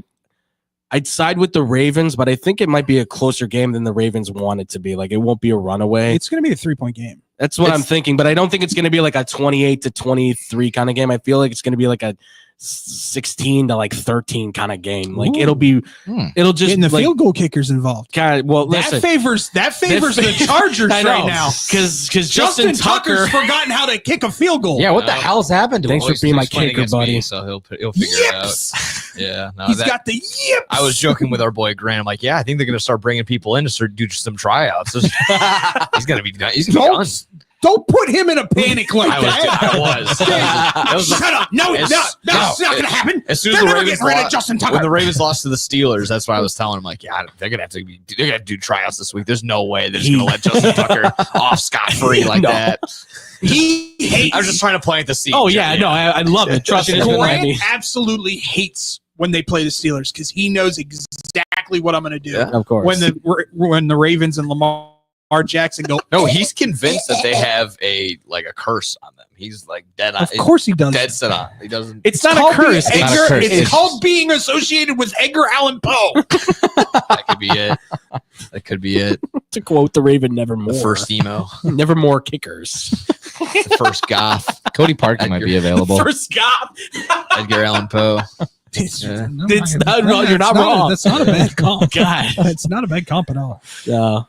I'd side with the Ravens, but I think it might be a closer game than the Ravens want it to be. Like, it won't be a runaway. It's going to be a 3-point game. That's what I'm thinking, but I don't think it's going to be like a 28-23 kind of game. I feel like it's going to be like a 16-13 kind of game. Like, it'll just Getting the like, field goal kickers involved. kind of, well, That listen, favors the Chargers I know, right now. because Justin Tucker's forgotten how to kick a field goal. Yeah, what the hell's happened to Thanks him? for being my He's playing kicker, against me, buddy. so he'll figure it out. Yips! Yeah, no, He's got the yips. I was joking with our boy Grant. I'm like, yeah, I think they're gonna start bringing people in to start do some tryouts. He's gonna be done. He's gonna be done. Don't put him in a panic like I that. was. Shut up. No, it's not going to happen. As soon They're as the never Ravens getting rid of lost, Justin Tucker. when the Ravens lost to the Steelers, that's why I was telling him, like, yeah, they're gonna do tryouts this week. There's no way they're just gonna let Justin Tucker off scot free like that. He hates. I was just trying to plant the seed. Oh yeah, no, I love it. Trust me, Grant absolutely hates when they play the Steelers because he knows exactly what I'm going to do. of course. When the Ravens and Lamar Jackson go. No, he's convinced that they have a curse on them. He's like dead on. Of course he does. Dead set on. He doesn't. It's not called a curse. being It's not a curse. It's called being associated with Edgar Allan Poe. That could be it. That could be it. To quote the Raven, nevermore. The first emo. Nevermore kickers. The first goth. Cody Parkey might be available. First goth. Edgar Allan Poe. You're not wrong. That's not a bad comp. God. It's not a bad comp at all. Yeah,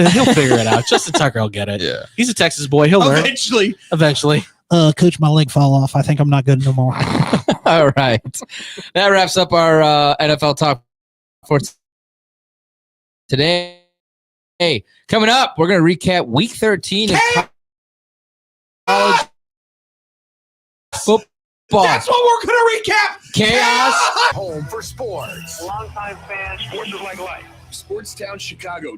he'll figure it out. Justin Tucker will get it. Yeah. He's a Texas boy. He'll learn. Eventually. Coach, my leg fall off. I think I'm not good no more. All right. That wraps up our NFL talk for today. Hey, coming up, we're going to recap Week 13 of college football. That's what we're going to recap. Chaos. Home for sports. Longtime fans, sports is like life. SportsTownChicago.com.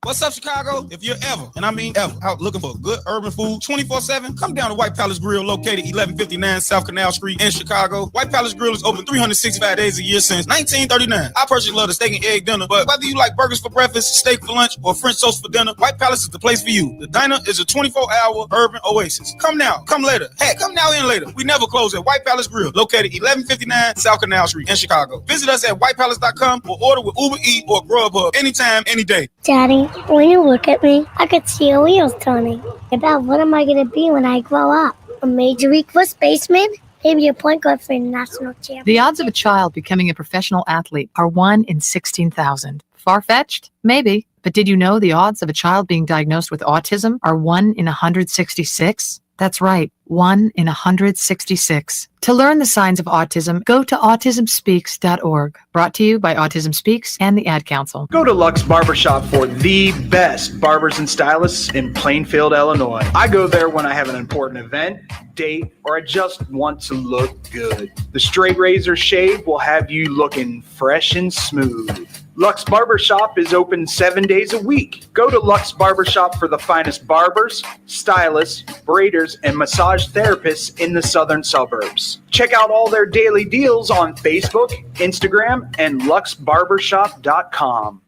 What's up, Chicago? If you're ever, and I mean ever, out looking for good urban food 24/7, come down to White Palace Grill, located 1159 South Canal Street in Chicago. White Palace Grill is open 365 days a year since 1939. I personally love the steak and egg dinner, but whether you like burgers for breakfast, steak for lunch, or French toast for dinner, White Palace is the place for you. The diner is a 24-hour urban oasis. Come now, come later. Hey, come now and later. We never close at White Palace Grill, located 1159 South Canal Street in Chicago. Visit us at whitepalace.com or order with Uber Eats or Grubhub anytime, any day. Daddy, when you look at me, I could see your wheels turning. About what am I going to be when I grow up? A major league first baseman? Maybe a point guard for a national champion. The odds of a child becoming a professional athlete are 1 in 16,000. Far-fetched? Maybe. But did you know the odds of a child being diagnosed with autism are 1 in 166? That's right, 1 in 166. To learn the signs of autism, go to autismspeaks.org. Brought to you by Autism Speaks and the Ad Council. Go to Lux Barbershop for the best barbers and stylists in Plainfield, Illinois. I go there when I have an important event, date, or I just want to look good. The straight razor shave will have you looking fresh and smooth. Lux Barbershop is open 7 days a week. Go to Lux Barbershop for the finest barbers, stylists, braiders, and massage therapists in the southern suburbs. Check out all their daily deals on Facebook, Instagram, and luxbarbershop.com.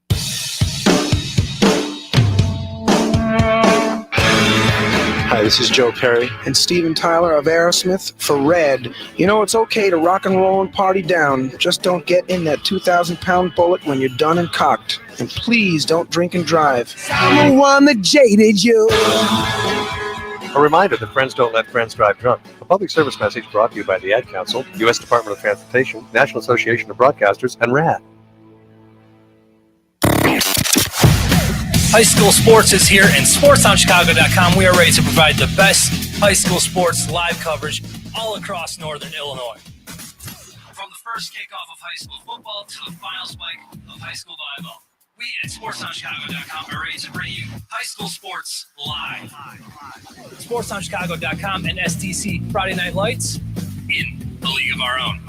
Hi, this is Joe Perry and Steven Tyler of Aerosmith for Red. You know, it's okay to rock and roll and party down. Just don't get in that 2,000-pound bullet when you're done and cocked. And please don't drink and drive. I'm the one that jaded you. A reminder that friends don't let friends drive drunk. A public service message brought to you by the Ad Council, U.S. Department of Transportation, National Association of Broadcasters, and RAD. High school sports is here, and SportsOnChicago.com. We are ready to provide the best high school sports live coverage all across Northern Illinois. From the first kickoff of high school football to the final spike of high school volleyball, we at SportsOnChicago.com are ready to bring you high school sports live. SportsOnChicago.com and STC Friday Night Lights in the league of our own.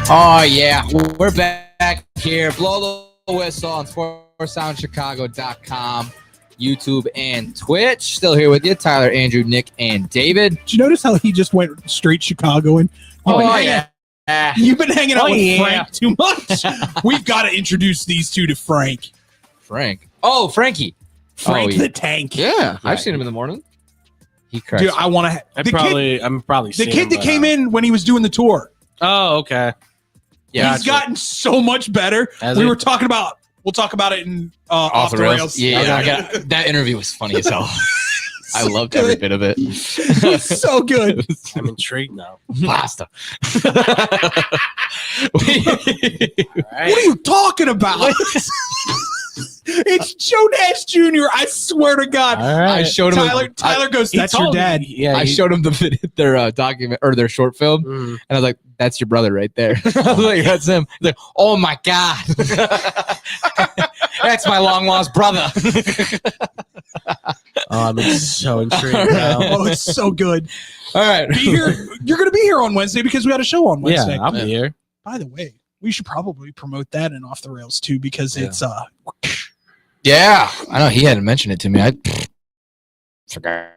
Oh, yeah. We're back here. Blow the whistle on SportsSoundChicago.com, YouTube, and Twitch. Still here with you, Tyler, Andrew, Nick, and David. Did you notice how he just went straight Chicagoan? Yeah. You've been hanging out with yeah. Frank too much. We've got to introduce these two to Frank. Frank. Oh, Frankie. Frank yeah. the Tank. Yeah, I've seen him in the morning. He cracks. Dude, I want to. I'm probably the kid that came in when he was doing the tour. Oh, okay. Yeah, he's gotten so much better. Has we he? were talking about. We'll talk about it in off the rails. Yeah. That interview was funny as hell. I loved every bit of it. It was so good. I'm intrigued now. Pasta. What are you talking about? It's Joe Nash Jr. I swear to God. I showed him. Tyler goes, "That's your dad." Yeah, I showed him their document or their short film, and I was like, "That's your brother right there." I was like, "That's him." He's like, "Oh my God, that's my long lost brother." I'm so intrigued now. Oh, it's so good. All right, be here. You're going to be here on Wednesday because we had a show on Wednesday. Yeah, I'll be here. By the way, we should probably promote that in Off the Rails too because it's Yeah, I know he hadn't mentioned it to me. I forgot.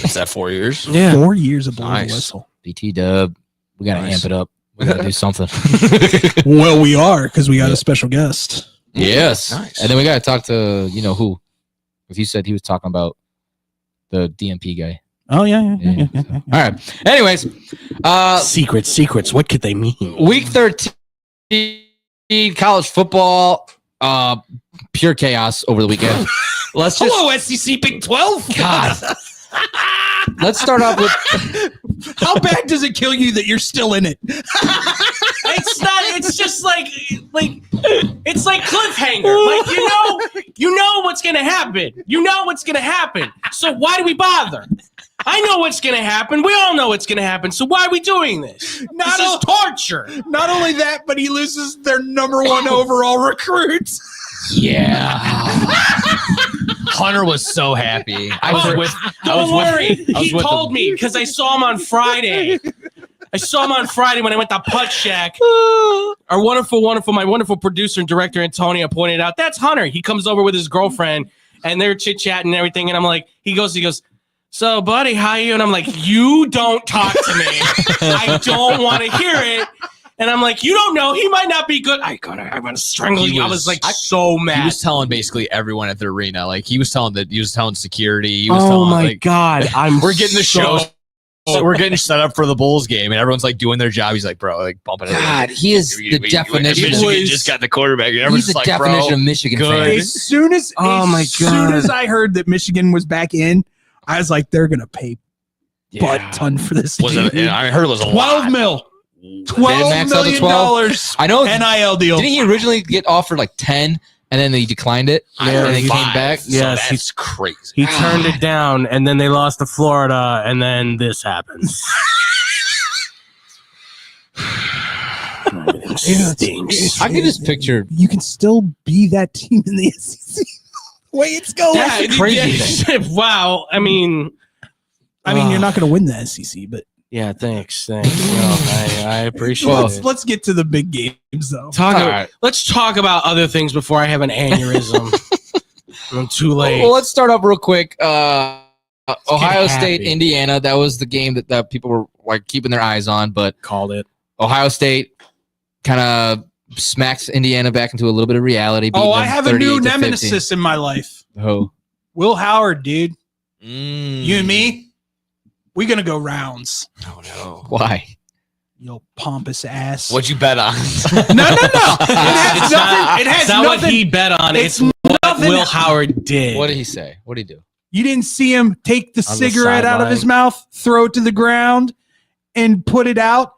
Is that 4 years? Yeah, 4 years of blowing Nice. the whistle. BT Dub, we gotta amp it up. We gotta do something. Well, we are because we got a special guest. Yes, Nice. and then we gotta talk to who. If you said he was talking about the DMP guy. Oh yeah. All right. Anyways, secrets. What could they mean? Week 13, college football. Pure chaos over the weekend. Let's just Hello, SEC Big 12. God. Let's start off with How bad does it kill you that you're still in it? It's not. It's just like it's like cliffhanger. Like you know what's gonna happen. You know what's gonna happen. So why do we bother? I know what's gonna happen. We all know what's gonna happen. So why are we doing this? This is torture. Not only that, but he loses their number one overall recruit. yeah. Hunter was so happy. Don't worry. He told me because I saw him on Friday. I saw him on Friday when I went to Putt Shack. Our my wonderful producer and director Antonia pointed out that's Hunter. He comes over with his girlfriend and they're chit chatting and everything. And I'm like, he goes, so buddy, how you? And I'm like, you don't talk to me. I don't want to hear it. And I'm like, you don't know. He might not be good. I'm gonna strangle you. I was like so mad. He was telling basically everyone at the arena. Like he was telling security. He was Oh telling, my like, God! we're getting the show. We're getting set up for the Bulls game, and everyone's like doing their job. He's like, bro, like bumping it. God, he is the definition. Michigan just got the quarterback. And everyone's He's the like, definition bro, of Michigan good. fan. As soon as I heard that Michigan was back in, I was like, they're gonna pay butt ton for this. Was it? I heard it was a 12 lot. mil. $12 million. I know NIL deal. Didn't he originally get offered like 10 and then he declined it? I and heard then he came 5. back? So Yes, that's crazy. He turned it down, and then they lost to Florida, and then this happens. Stinks. I can just picture. You can still be that team in the SEC. The way it's going. That's the crazy thing. Wow. I mean, you're not going to win the SEC, but Yeah, thanks. No, I appreciate it. let's get to the big games though. Let's talk about other things before I have an aneurysm. I'm too late. Well, let's start off real quick. Ohio happy. State, Indiana. That was the game that people were like keeping their eyes on, but Called it. Ohio State kind of smacks Indiana back into a little bit of reality. Oh, I have a new 38-50. nemesis in my life. Who? Will Howard, dude. Mm. You and me, we gonna go rounds. Oh no! Why? You pompous ass. What'd you bet on? No. It has It's not what he bet on. It's what nothing. Will Howard did. What did he say? What did he do? You didn't see him take the On the cigarette out of his sideline. mouth, throw it to the ground, and put it out.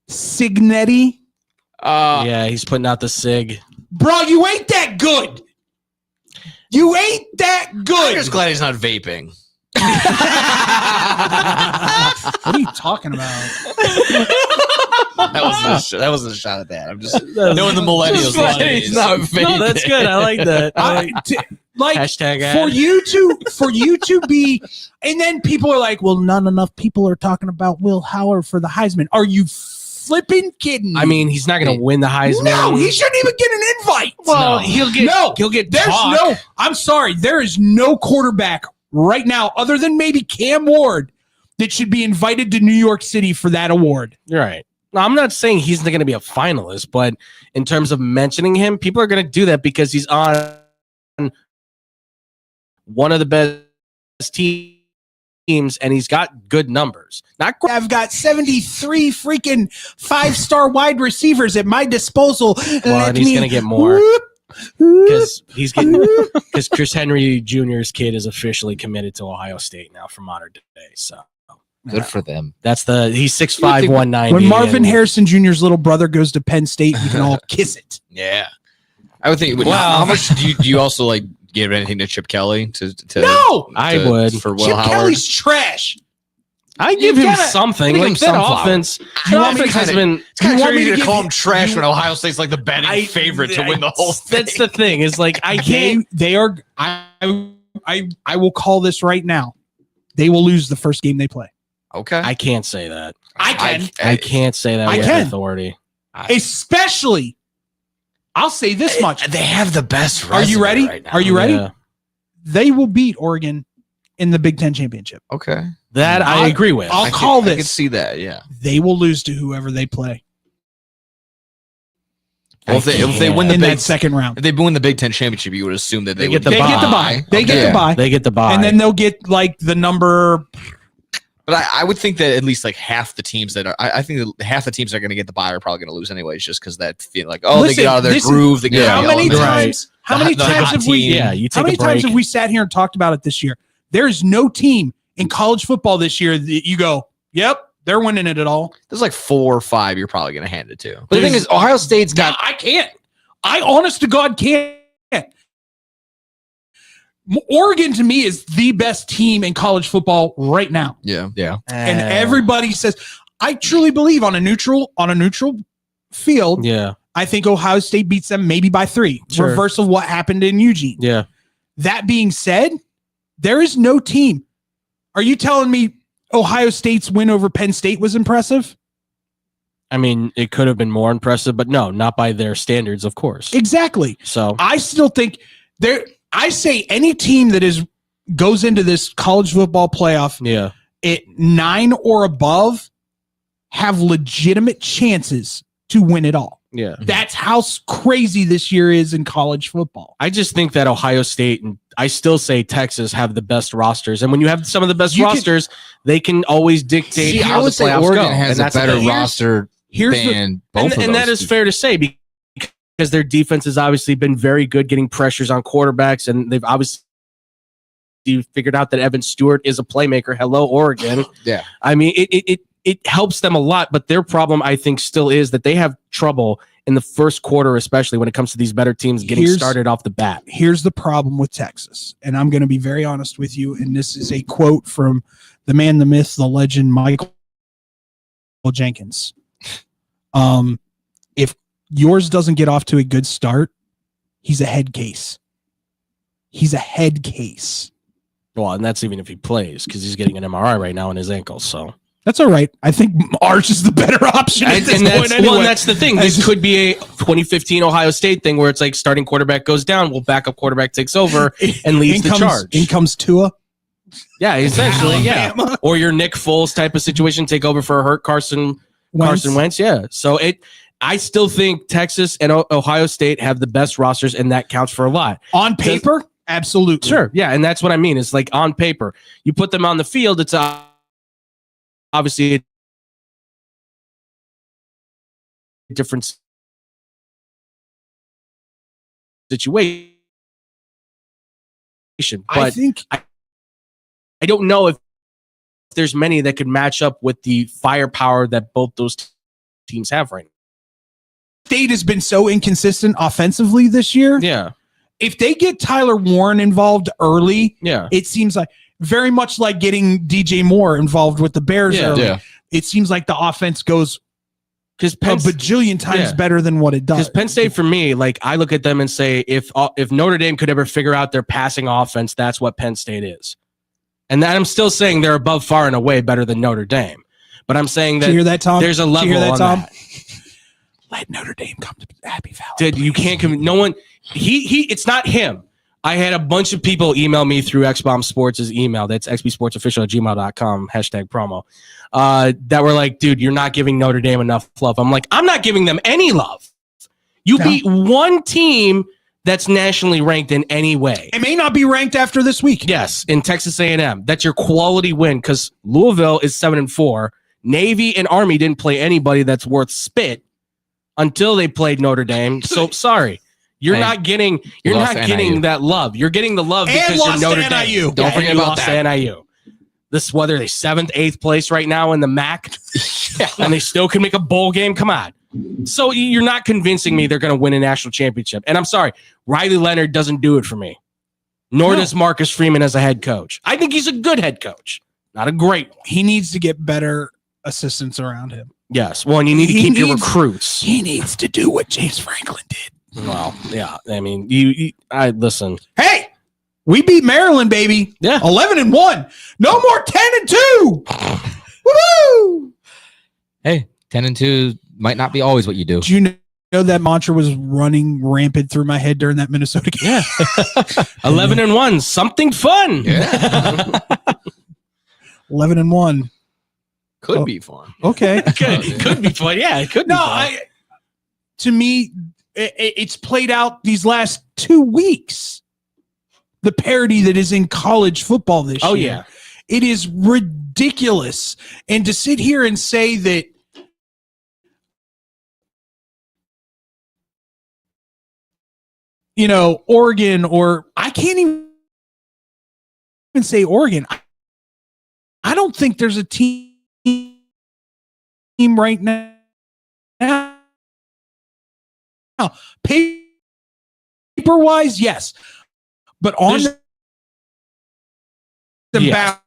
Signetti. Yeah, he's putting out the SIG. Bro, you ain't that good. You ain't that good. I'm just glad he's not vaping. What are you talking about? That wasn't a shot at that. I'm just knowing the millennials. He's not vaping. No, that's good. I like that. Like Hashtag ad. for you to be, and then people are like, well, not enough people are talking about Will Howard for the Heisman. Are you flipping kidding me? I mean, he's not going to win the Heisman. No, he shouldn't even get an invite. Well, he'll get. There's talk. no. I'm sorry. There is no quarterback right now, other than maybe Cam Ward, that should be invited to New York City for that award. You're right. Now, I'm not saying he's not going to be a finalist, but in terms of mentioning him, people are going to do that because he's on one of the best teams and he's got good numbers. Not great. I've got 73 freaking 5-star wide receivers at my disposal. Well, and he's going to get more because he's getting because Chris Henry Jr.'s kid is officially committed to Ohio State now for modern day. So good for them. That's he's 6'5", 190. When Marvin Harrison Jr.'s little brother goes to Penn State, you can all kiss it. Yeah, I would think. How much do you also like give anything to Chip Kelly? No, I would for Will Chip Howard. Kelly's trash. I give him something. Like that offense. It's kind of crazy to call him trash you- when Ohio State's like the betting favorite to win the whole thing. That's the thing. Is like I can't. They are. I will call this right now. They will lose the first game they play. Okay, I can't say that. I can. I can't say that with authority. Especially, I'll say this much. They have the best. Are you ready? Right now. Are you ready? Yeah. They will beat Oregon in the Big Ten championship. Okay, that I agree with. I'll call this. I can see that. Yeah, they will lose to whoever they play. Well, if they win the in Big that second round, if they win the Big Ten championship, you would assume that they get would the bye. They get the bye. They get the bye, and then they'll get like the number. But I would think that at least like half the teams that are, I think that half the teams that are going to get the bye are probably going to lose anyways, just because that feel like, oh, they get out of their groove. They get how out many of the times? How many times have we? Yeah, you take how many a break. times have we sat here and talked about it this year? There is no team in college football this year that you go, yep, they're winning it at all. There's like 4 or 5 you're probably going to hand it to. But the thing is, Ohio State's got. I can't. I honest to God can't. Oregon to me is the best team in college football right now. Yeah. And everybody says, I truly believe on a neutral field. Yeah. I think Ohio State beats them maybe by 3. Sure. Reverse of what happened in Eugene. Yeah. That being said, there is no team. Are you telling me Ohio State's win over Penn State was impressive? I mean, it could have been more impressive, but no, not by their standards, of course. Exactly. So I still think I say any team that goes into this college football playoff at 9 or above have legitimate chances to win it all. Yeah. That's how crazy this year is in college football. I just think that Ohio State and I still say Texas have the best rosters. And when you have some of the best rosters, they can always dictate how the playoffs Oregon go. has And a better roster than both of those. And that is fair to say because their defense has obviously been very good getting pressures on quarterbacks, and they've obviously figured out that Evan Stewart is a playmaker. Hello, Oregon. Yeah. I mean, it helps them a lot, but their problem, I think, still is that they have trouble in the first quarter, especially when it comes to these better teams getting started off the bat. Here's the problem with Texas, and I'm going to be very honest with you, and this is a quote from the man, the myth, the legend, Michael Jenkins. If yours doesn't get off to a good start, he's a head case. He's a head case. Well, and that's even if he plays because he's getting an MRI right now on his ankle, so. That's all right. I think ours is the better option at this point anyway. Well, and that's the thing. This could be a 2015 Ohio State thing where it's like starting quarterback goes down, well, backup quarterback takes over and leads the charge. In comes Tua. Yeah, essentially, yeah. Or your Nick Foles type of situation, take over for a hurt Carson Wentz. Yeah. So I still think Texas and Ohio State have the best rosters, and that counts for a lot. On paper, absolutely. Sure. Yeah, and that's what I mean. It's like on paper. You put them on the field, it's obviously a different situation. But I think I don't know if there's many that could match up with the firepower that both those teams have right now. State has been so inconsistent offensively this year. Yeah. If they get Tyler Warren involved early, it seems like very much like getting DJ Moore involved with the Bears early. Yeah. It seems like the offense goes a bajillion times better than what it does. Because Penn State, for me, like I look at them and say, if Notre Dame could ever figure out their passing offense, that's what Penn State is. And that I'm still saying they're above far and away better than Notre Dame. But I'm saying that, Did you hear that, Tom? There's a level Did you hear that, on Tom? that. Let Notre Dame come to Happy Valley. Dude, you can't come. No one. It's not him. I had a bunch of people email me through XBomb Sports' email. That's xbsportsofficial@gmail.com, #promo. That were like, dude, you're not giving Notre Dame enough love. I'm like, I'm not giving them any love. You beat one team that's nationally ranked in any way. It may not be ranked after this week. Yes, in Texas A&M. That's your quality win because Louisville is 7-4. Navy and Army didn't play anybody that's worth spit until they played Notre Dame. So sorry. You're not getting that love. You're getting the love because you're Notre Dame. Don't forget about that. NIU. This whether they 7th, 8th place right now in the MAC, and they still can make a bowl game. Come on. So you're not convincing me they're going to win a national championship. And I'm sorry, Riley Leonard doesn't do it for me. Nor does Marcus Freeman as a head coach. I think he's a good head coach, not a great one. He needs to get better assistants around him. Yes. Well, and you need to keep your recruits. He needs to do what James Franklin did. Well, yeah. I mean, I listen. Hey, we beat Maryland, baby. Yeah. 11-1. No more 10-2. Woo! Hey, 10-2 might not be always what you do. Do you know that mantra was running rampant through my head during that Minnesota game? Yeah. 11-1. Something fun. Yeah. 11-1. Could be fun. Okay. could be fun. Yeah, it could be fun. To me, it's played out these last 2 weeks. The parity that is in college football this year. Oh, yeah. It is ridiculous. And to sit here and say that Oregon, or I can't even say Oregon. I don't think there's a team right now. Paper-wise, yes. But on the bounds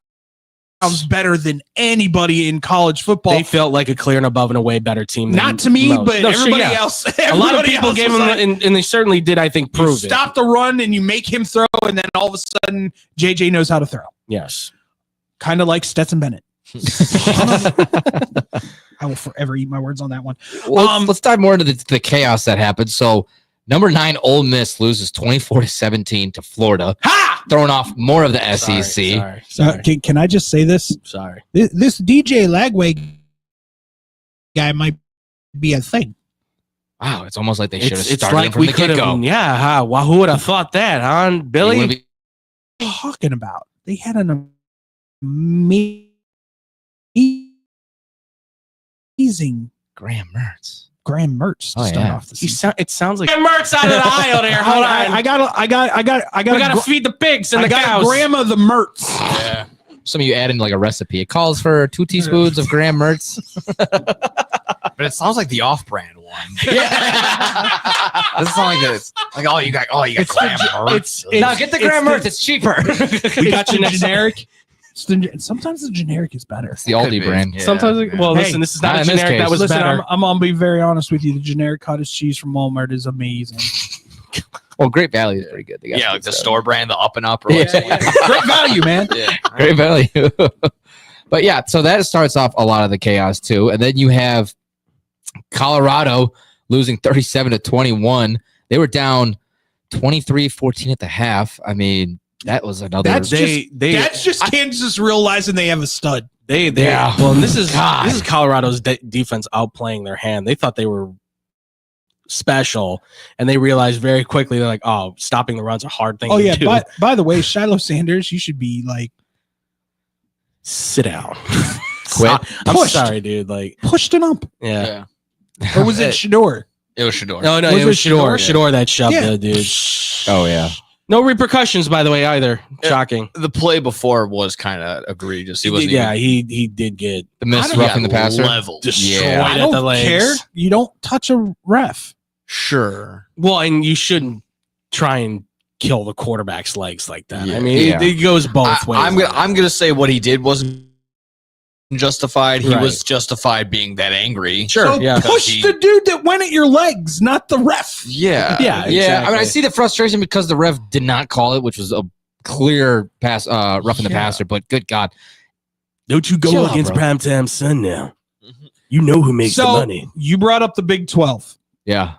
better than anybody in college football. They felt like a clear and above and away better team. Not to me, but everybody else. A lot of people gave him, and they certainly did, I think, prove it. Stop the run and you make him throw, and then all of a sudden, JJ knows how to throw. Yes. Kind of like Stetson Bennett. I will forever eat my words on that one. Well, let's dive more into the chaos that happened. So, number 9, Ole Miss loses 24-17 to Florida, throwing off more of the SEC. Sorry. Can I just say this? Sorry. This DJ Lagway guy might be a thing. Wow, it's almost like they should have started It's like from we the could get-go. have. Yeah, well, who would have thought that, huh, Billy? What are you talking about? They had an amazing Graham Mertz to start off the season. It sounds like Mertz out of the aisle there. Hold on. I got. We gotta feed the pigs and the cows. I got Grandma the Mertz. Yeah. Some of you add in like a recipe. It calls for 2 teaspoons of Graham Mertz. But it sounds like the off-brand one. Yeah. Doesn't sound like this. Like, you got Graham Mertz. No, get the Graham Mertz. It's cheaper. We got you generic. Sometimes the generic is better. It's the Aldi brand. Yeah. Sometimes, listen, this is not a generic. That was better. I'm gonna be very honest with you. The generic cottage cheese from Walmart is amazing. Well, Great Value is pretty good. They got like the store brand, the Up and Up. Great value, man. Yeah. Great value. But yeah, so that starts off a lot of the chaos too. And then you have Colorado losing 37-21. They were down 23-14 at the half. I mean, that was another. That's just Kansas realizing they have a stud. Well, and this is Colorado's defense outplaying their hand. They thought they were special, and they realized very quickly they're like, oh, stopping the run's a hard thing to do. By the way, Shiloh Sanders, you should be like, sit down. Quit. I'm sorry, dude. Like, pushed an ump. Yeah. Or was it Shador? It was Shador. No, it was Shador. Shador that shoved the dude. Oh yeah. No repercussions, by the way, either. Shocking. The play before was kind of egregious. He wasn't. He did get the miss roughing the passer. Destroyed I at the don't legs. care. You don't touch a ref. Sure. Well, and you shouldn't try and kill the quarterback's legs like that. Yeah. I mean, it goes both ways. I'm gonna say what he did wasn't justified. He Right. was justified being that angry. Sure, So yeah. push the dude that went at your legs, not the ref. Yeah. Yeah, Yeah, I mean, I exactly. see the frustration because the ref did not call it, which was a clear pass, roughing the passer. But good God, Don't you go Chill out, against bro. primetime Sun now. You know who makes the So money. you brought up the Big 12. yeah,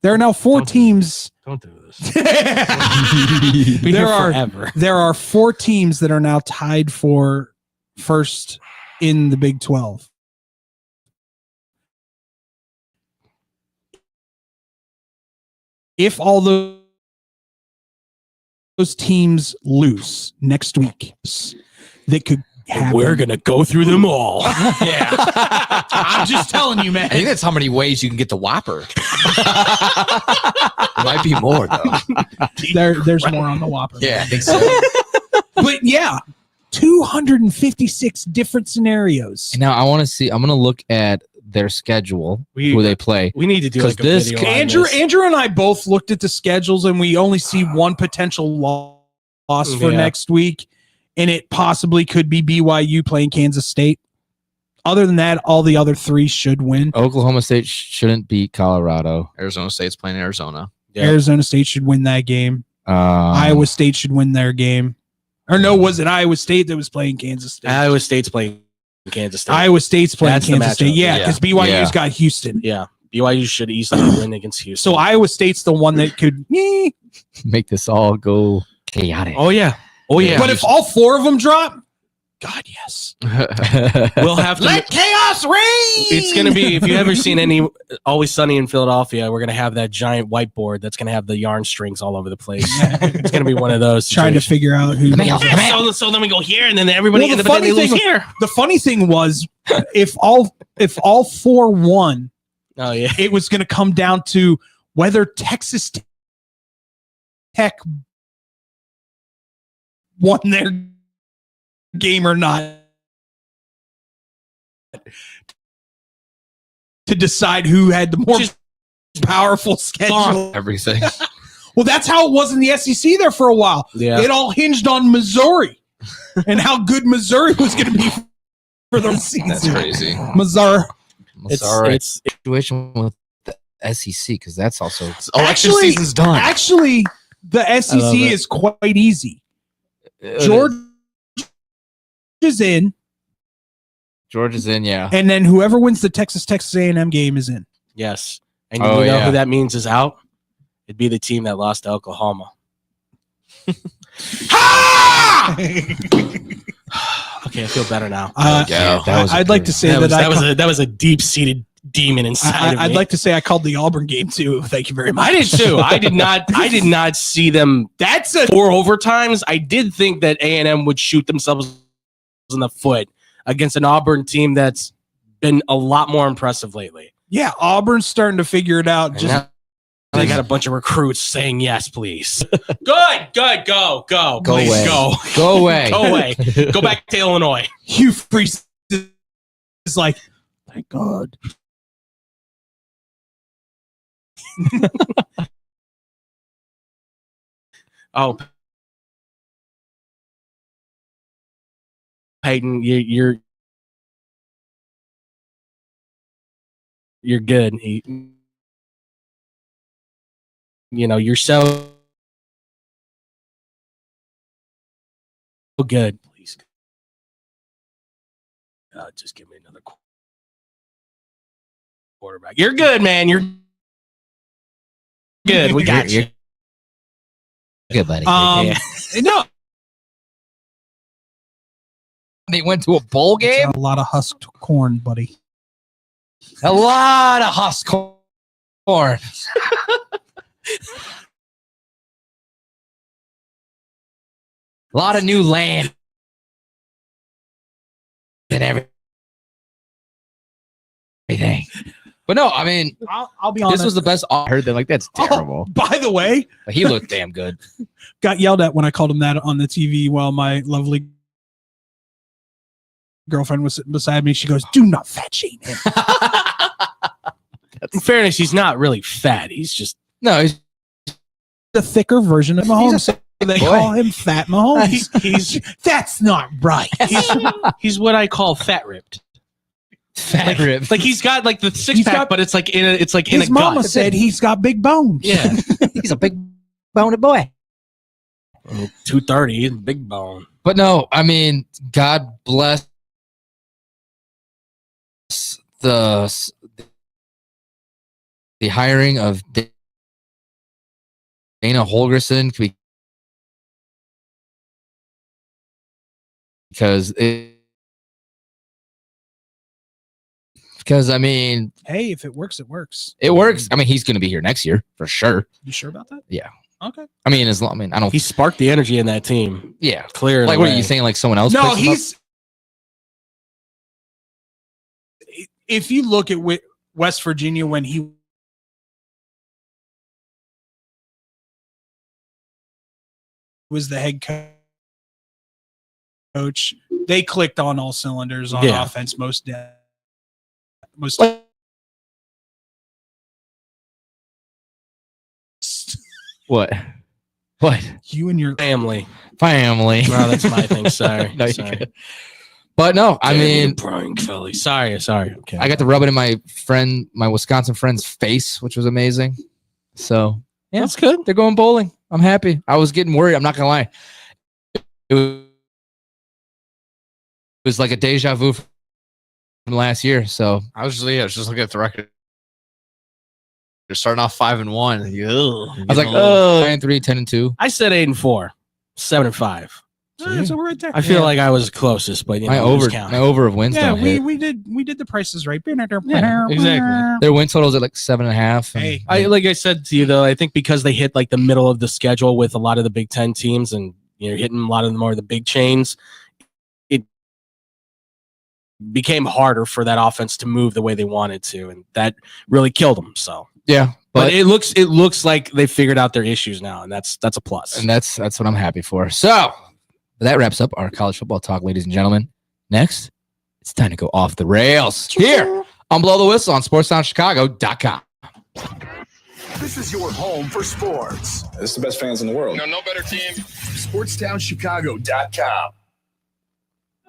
There are now 4 teams. Don't do this. There here are forever. there are 4 teams that are now tied for first in the Big 12. If all those teams lose next week, that could happen. We're gonna go through them all. Yeah. I'm just telling you, man. I think that's how many ways you can get the Whopper. It might be more though. There's more on the Whopper. Yeah, I think so. But yeah, 256 different scenarios. And now I want to see. I'm going to look at their schedule, who they play. We need to do 'Cause like a this- video. on Andrew, this. Andrew and I both looked at the schedules, and we only see one potential loss for Yeah. next week, and it possibly could be BYU playing Kansas State. Other than that, all the other 3 should win. Oklahoma State shouldn't beat Colorado. Arizona State's playing Arizona. Yeah. Arizona State should win that game. Iowa State should win their game. Or no, was it Iowa State that was playing Kansas State? Iowa State's playing Kansas State. Iowa State's playing That's the Kansas State. matchup. Yeah, because BYU's Yeah. got Houston. Yeah, BYU should easily win against Houston. So Iowa State's the one that could. Make this all go chaotic. oh yeah, But if all 4 of them drop, God, yes. we'll have to. Let chaos reign. It's gonna be, if you ever seen any Always Sunny in Philadelphia, we're gonna have that giant whiteboard that's gonna have the yarn strings all over the place. It's gonna be one of those Trying to situations. figure out who. So then we go here, and then everybody Well, and the then they funny lose thing- here. The funny thing was, if all 4 won, Oh yeah, it was going to come down to whether Texas Tech won their game or not to decide who had the more powerful schedule. Everything. Well, that's how it was in the SEC there for a while. Yeah. It all hinged on Missouri and how good Missouri was going to be for the season. That's crazy. Missouri. It's situation with the SEC because that's also Election Actually- season's done. Actually, the SEC love it. is quite easy. George is in, George is in. Yeah, and then whoever wins the Texas A&M game is in. yes, and Oh, you know yeah. who that means is out. It'd be the team that lost to Oklahoma. Okay, I feel better now. Yeah, that was a I'd like to great- say that was a deep seated demon inside of me. I'd like to say I called the Auburn game too. Thank you very much. I did too. I did not see them. That's a 4 overtimes. I did think that A&M would shoot themselves in the foot against an Auburn team that's been a lot more impressive lately. yeah. Auburn's starting to figure it out. And Just now they got a bunch of recruits saying yes, please. Good, go, Go please away. go, Go away. go away, go back to Illinois. Hugh Freeze is like, thank God. Oh, Peyton, you're good. You're so good. Please, just give me another quarterback. You're good, man. You're good. We got you. Good, buddy. Yeah. No, They went to a bowl game. a lot of husked corn, buddy. A lot of husk corn. A lot of new land and everything. But no, I mean, I'll be honest. this was the best. I heard that like that's terrible. By the way, But he looked damn good. got yelled at when I called him that on the TV while my lovely girlfriend was sitting beside me. She goes, "Do not fat shame him." In fairness, he's not really fat. He's just No, he's The thicker version of Mahomes. They call him Fat Mahomes. That's not right. He's what I call fat ripped. Fat ripped. Like he's got like the six pack, but it's like in a His mama gut. said he's got big bones. Yeah. He's a big boned boy. 230, big bone. But no, I mean, God bless the hiring of Dana Holgerson because I mean, Hey, if it works, it works. it works. I mean, he's going to be here next year for sure. You sure about that? Yeah. Okay. I mean, I mean, I don't. He sparked the energy in that team. Yeah. Clear. Like, what are you saying? Like someone else? No, picks him up? he's. If you look at West Virginia when he was the head coach, they clicked on all cylinders on offense most. What? You and your family. No, that's my thing. Sorry. No, you're Sorry. good. But no, I mean, Brian Kelly. Sorry. Okay. I got to rub it in my Wisconsin friend's face, which was amazing. So yeah, That's good. They're going bowling. I'm happy. I was getting worried. I'm not gonna lie. It was like a deja vu from last year. So I was just looking at the record. They're starting off 5-1. I was like, 9-3, 10-2. I said 8-4, 7-5. So we're right there. I feel like I was closest, but My over of wins. Yeah, don't hit. we did the prices right. Yeah, exactly. Their win totals at like 7.5. Hey, Like I said to you though, I think because they hit like the middle of the schedule with a lot of the Big Ten teams, and you're hitting a lot of the more of the big chains, it became harder for that offense to move the way they wanted to, and that really killed them. So yeah, but it looks like they figured out their issues now, and that's a plus. And that's what I'm happy for. So that wraps up our college football talk, ladies and gentlemen. Next, it's time to go off the rails here on Blow the Whistle on SportsTownChicago.com. This is your home for sports. This is the best fans in the world. No better team. SportsTownChicago.com.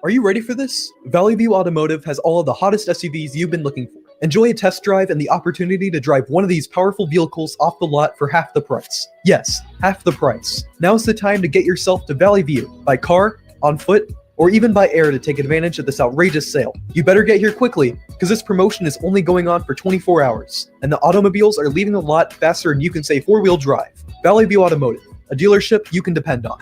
Are you ready for this? Valley View Automotive has all of the hottest SUVs you've been looking for. Enjoy a test drive and the opportunity to drive one of these powerful vehicles off the lot for half the price. Yes, half the price. Now's the time to get yourself to Valley View by car, on foot, or even by air to take advantage of this outrageous sale. You better get here quickly, because this promotion is only going on for 24 hours, and the automobiles are leaving the lot faster than you can say four-wheel drive. Valley View Automotive, a dealership you can depend on.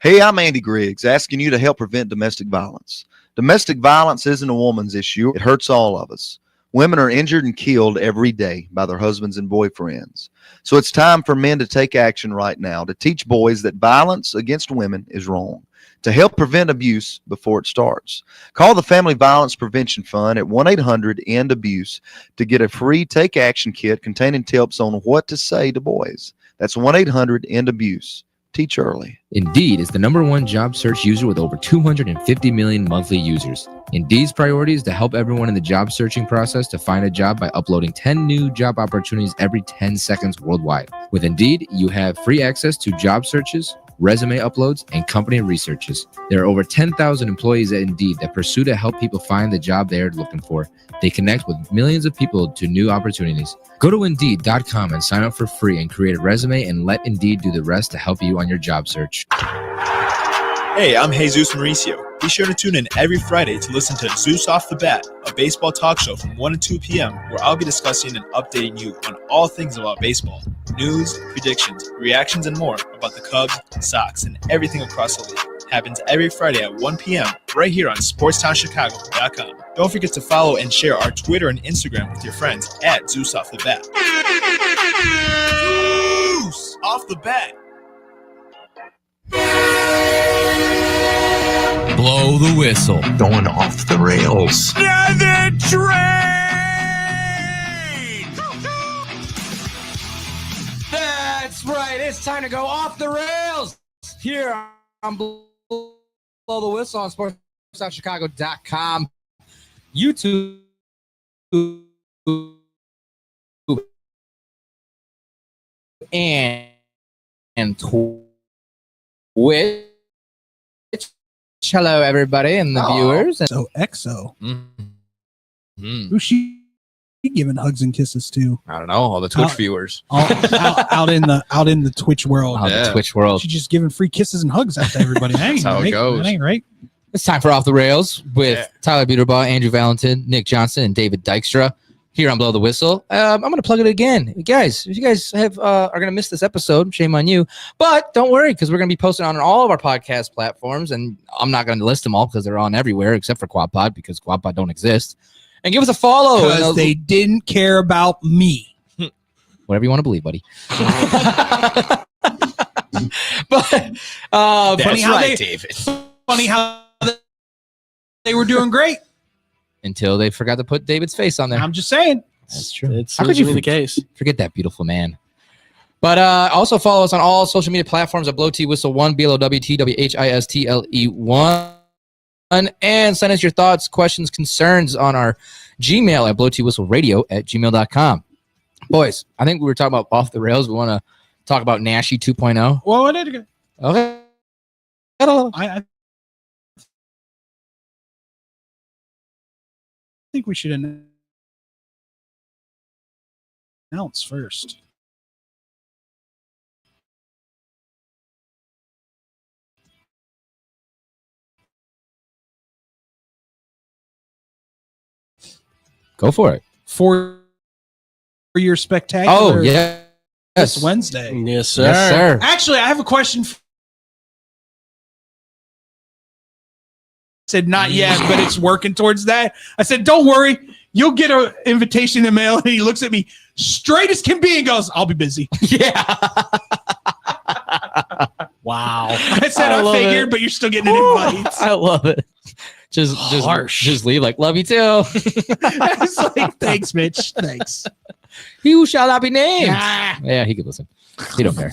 Hey, I'm Andy Griggs, asking you to help prevent domestic violence. Domestic violence isn't a woman's issue. It hurts all of us. Women are injured and killed every day by their husbands and boyfriends. So it's time for men to take action right now to teach boys that violence against women is wrong, to help prevent abuse before it starts. Call the Family Violence Prevention Fund at 1-800-END-ABUSE to get a free Take Action kit containing tips on what to say to boys. That's 1-800-END-ABUSE. Teach early. Indeed is the #1 job search user with over 250 million monthly users. Indeed's priority is to help everyone in the job searching process to find a job by uploading 10 new job opportunities every 10 seconds worldwide. With Indeed, you have free access to job searches, resume uploads, and company researches. There are over 10,000 employees at Indeed that pursue to help people find the job they are looking for. They connect with millions of people to new opportunities. Go to Indeed.com and sign up for free and create a resume and let Indeed do the rest to help you on your job search. Hey, I'm Jesus Mauricio. Be sure to tune in every Friday to listen to Zeus Off the Bat, a baseball talk show from 1 to 2 p.m., where I'll be discussing and updating you on all things about baseball. News, predictions, reactions, and more about the Cubs, Sox, and everything across the league. Happens every Friday at 1 p.m. right here on SportsTownChicago.com. Don't forget to follow and share our Twitter and Instagram with your friends at Zeus Off the Bat. Zeus Off the Bat. Blow the whistle. Going off the rails. The train! That's right. It's time to go off the rails here on Blow the Whistle on SportsTownChicago.com, YouTube, and Twitch. Hello, everybody, and the viewers. So EXO. Mm. Who's she giving hugs and kisses to? I don't know. All the Twitch Out- viewers. Out in the Twitch world. The Twitch world. She's just giving free kisses and hugs out to everybody. That ain't That's how it right. goes. That ain't right. It's time for Off the Rails with Tyler Buterbaugh, Andrew Valentin, Nick Johnson, and David Dykstra here on Blow the Whistle. I'm going to plug it again. Guys, if you guys are going to miss this episode, shame on you. But don't worry, because we're going to be posting on all of our podcast platforms, and I'm not going to list them all because they're on everywhere except for QuadPod, because QuadPod don't exist. And give us a follow. Because they didn't care about me. Whatever you want to believe, buddy. Funny how they were doing great. Until they forgot to put David's face on there. I'm just saying. That's true. It's How could you the case? Forget that beautiful man. But also follow us on all social media platforms at Blow T Whistle 1, BLOWTWHISTLE1. And send us your thoughts, questions, concerns on our Gmail at blowtwhistleradio@gmail.com. Boys, I think we were talking about Off the Rails. We want to talk about Nashi 2.0. Well, I did. Okay. I think we should announce first. Go for it. For your spectacular. Oh, yeah. This Wednesday. Yes, sir. Yes, sir. Actually, I have a question. Said not yet, but it's working towards that. I said, don't worry, you'll get an invitation in the mail. And he looks at me straight as can be and goes, I'll be busy. Yeah. Wow. I said, I figured, but you're still getting an invite. I love it. Just leave like, love you too. It's like, thanks, Mitch. Thanks. He who shall not be named. Ah. Yeah, he could listen. He don't care.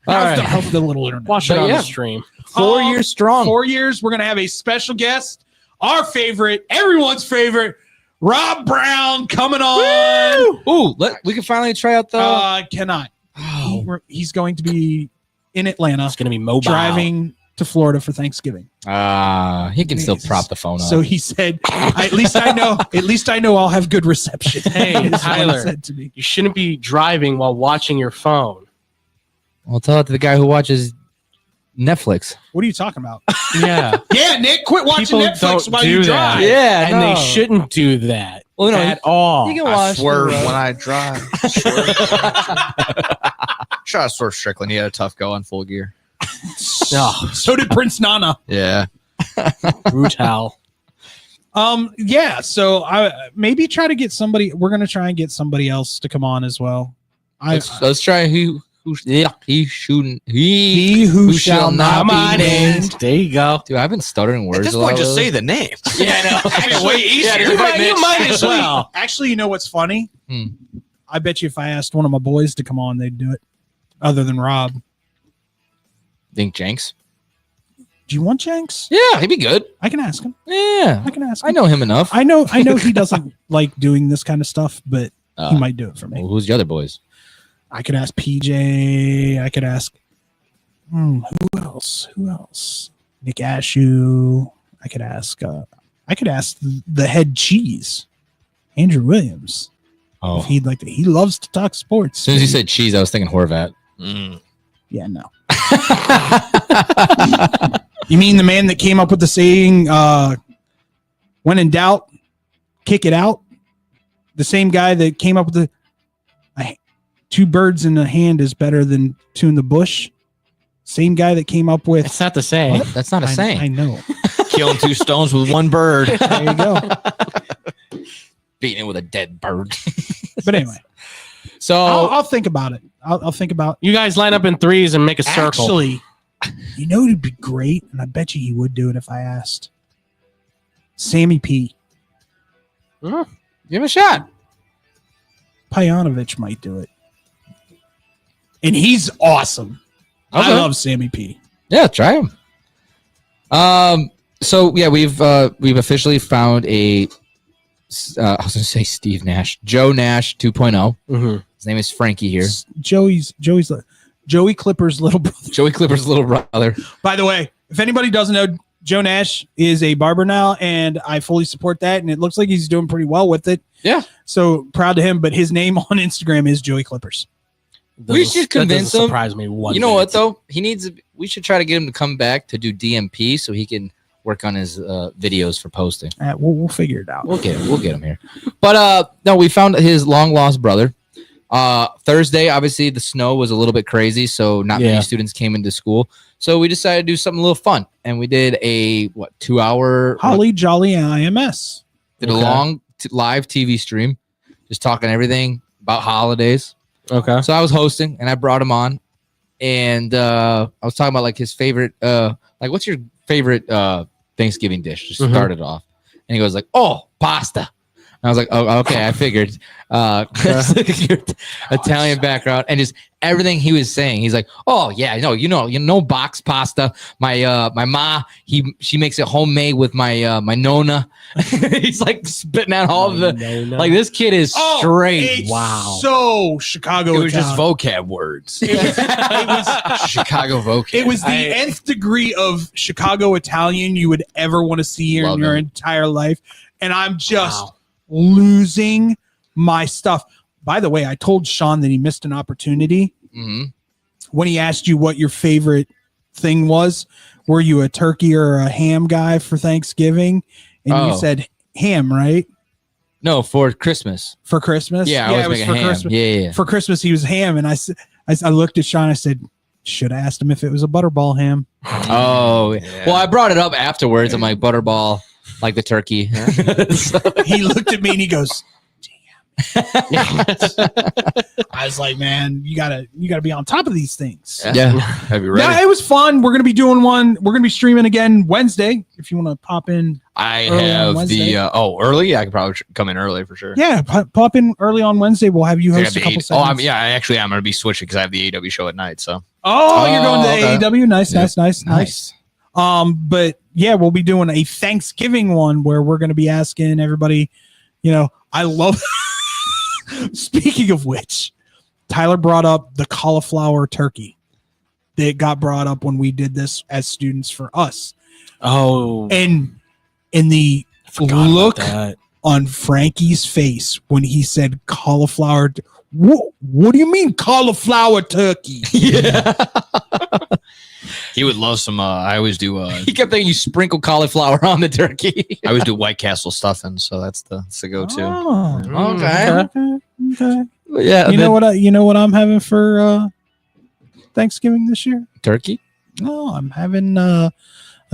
All How's right. the little internet? Watch it on the stream. 4 years strong. 4 years. We're going to have a special guest, our favorite, everyone's favorite, Rob Brown coming on. Ooh, we can finally try out the. Cannot. He's going to be in Atlanta. It's going to be mobile. Driving to Florida for Thanksgiving. He can still prop the phone up. So he said, at least I know I'll have good reception. Hey, Is what he Tyler, said to me. you shouldn't be driving while watching your phone. I'll tell it to the guy who watches Netflix. What are you talking about? Yeah. Yeah, Nick, quit watching People Netflix don't while do you that. drive. Yeah, And they no. shouldn't do that Well, no, at all. You can I watch swerve the, when I drive. Try to swerve Strickland. He had a tough go on Full Gear. So did Prince Nana. Yeah. Brutal. Yeah, so I maybe try to get somebody. We're gonna try and get somebody else to come on as well. Let's try he who shall not be named. There you go. Dude, I've been stuttering words. At this a lot point, just lately. say the name. Yeah, I know. Actually, way easier. you might as well. Actually, you know what's funny? Hmm. I bet you if I asked one of my boys to come on, they'd do it. Other than Rob. Think Jenks? Do you want Jenks? Yeah, he'd be good. I can ask him. Yeah, I can ask him. I know him enough. I know he doesn't like doing this kind of stuff, but he might do it for me. Well, who's the other boys? I could ask PJ. I could ask who else? Who else? Nick Ashew. I could ask the head cheese, Andrew Williams. Oh, If he'd like to. He loves to talk sports. as soon as you said cheese, I was thinking Horvat. Yeah, no. You mean the man that came up with the saying, when in doubt, kick it out? The same guy that came up with two birds in the hand is better than two in the bush? Same guy that came up with... It's not the same. What? That's not a saying. I know. Killing two stones with one bird. There you go. Beating it with a dead bird. But anyway. So I'll think about it. I'll think about... You guys line up in threes and make a circle. Actually, you know it'd be great, and I bet you he would do it if I asked. Sammy P. give him a shot. Pajanovic might do it. And he's awesome. Okay. I love Sammy P. Yeah, try him. So yeah, we've officially found a. I was going to say Steve Nash, Joe Nash 2.0. Mm-hmm. His name is Frankie here. Joey's Joey Clipper's little brother. Joey Clipper's little brother. By the way, if anybody doesn't know, Joe Nash is a barber now, and I fully support that. And it looks like he's doing pretty well with it. Yeah. So proud to him. But his name on Instagram is Joey Clippers. We should convince him. Surprise me one. You know what though? We should try to get him to come back to do DMP so he can work on his videos for posting. We'll figure it out. We'll get him here. But no, we found his long lost brother. Thursday, obviously the snow was a little bit crazy, so not many students came into school. So we decided to do something a little fun, and we did a 2-hour Holly Jolly IMS. Did a long live TV stream, just talking everything about holidays. Okay. So I was hosting, and I brought him on, and I was talking about like his favorite, like what's your favorite Thanksgiving dish? Just started off, and he goes like, "Oh, pasta." I was like, oh, okay, I figured. Italian background, and just everything he was saying. He's like, oh yeah, you know, box pasta. My ma, she makes it homemade with my Nonna. He's like spitting out all of the like. This kid is straight. Wow. So Chicago. It was just vocab words. It was Chicago vocab. It was the nth degree of Chicago Italian you would ever want to see in your entire life, and I'm just. Losing my stuff. By the way, I told Sean that he missed an opportunity when he asked you what your favorite thing was. Were you a turkey or a ham guy for Thanksgiving? And you said ham, right? No, for Christmas. For Christmas? Yeah, I was for ham. Christmas. Yeah. For Christmas, he was ham, and I looked at Sean. I said, should have asked him if it was a butterball ham. Oh, yeah. Well, I brought it up afterwards. I'm like, butterball. Like the turkey. So he looked at me and he goes, damn. I was like, man, you gotta be on top of these things. Yeah. Have you ready? Yeah, it was fun. We're gonna be doing one. We're gonna be streaming again Wednesday. If you want to pop in. I have the early. I could probably come in early for sure. Yeah, pop in early on Wednesday. We'll have you host a couple segments. I'm gonna be switching because I have the AW show at night. So. You're going to AEW. Nice. But yeah, we'll be doing a Thanksgiving one where we're going to be asking everybody, I love, speaking of which, Tyler brought up the cauliflower turkey that got brought up when we did this as students for us. Oh, and the look on Frankie's face when he said cauliflower. What do you mean cauliflower turkey? Yeah. He would love some. I always do. He kept thinking you sprinkle cauliflower on the turkey. I always do White Castle stuffing, so that's the go-to. Oh, okay. Yeah. You know what I'm having for Thanksgiving this year? Turkey? No, I'm having a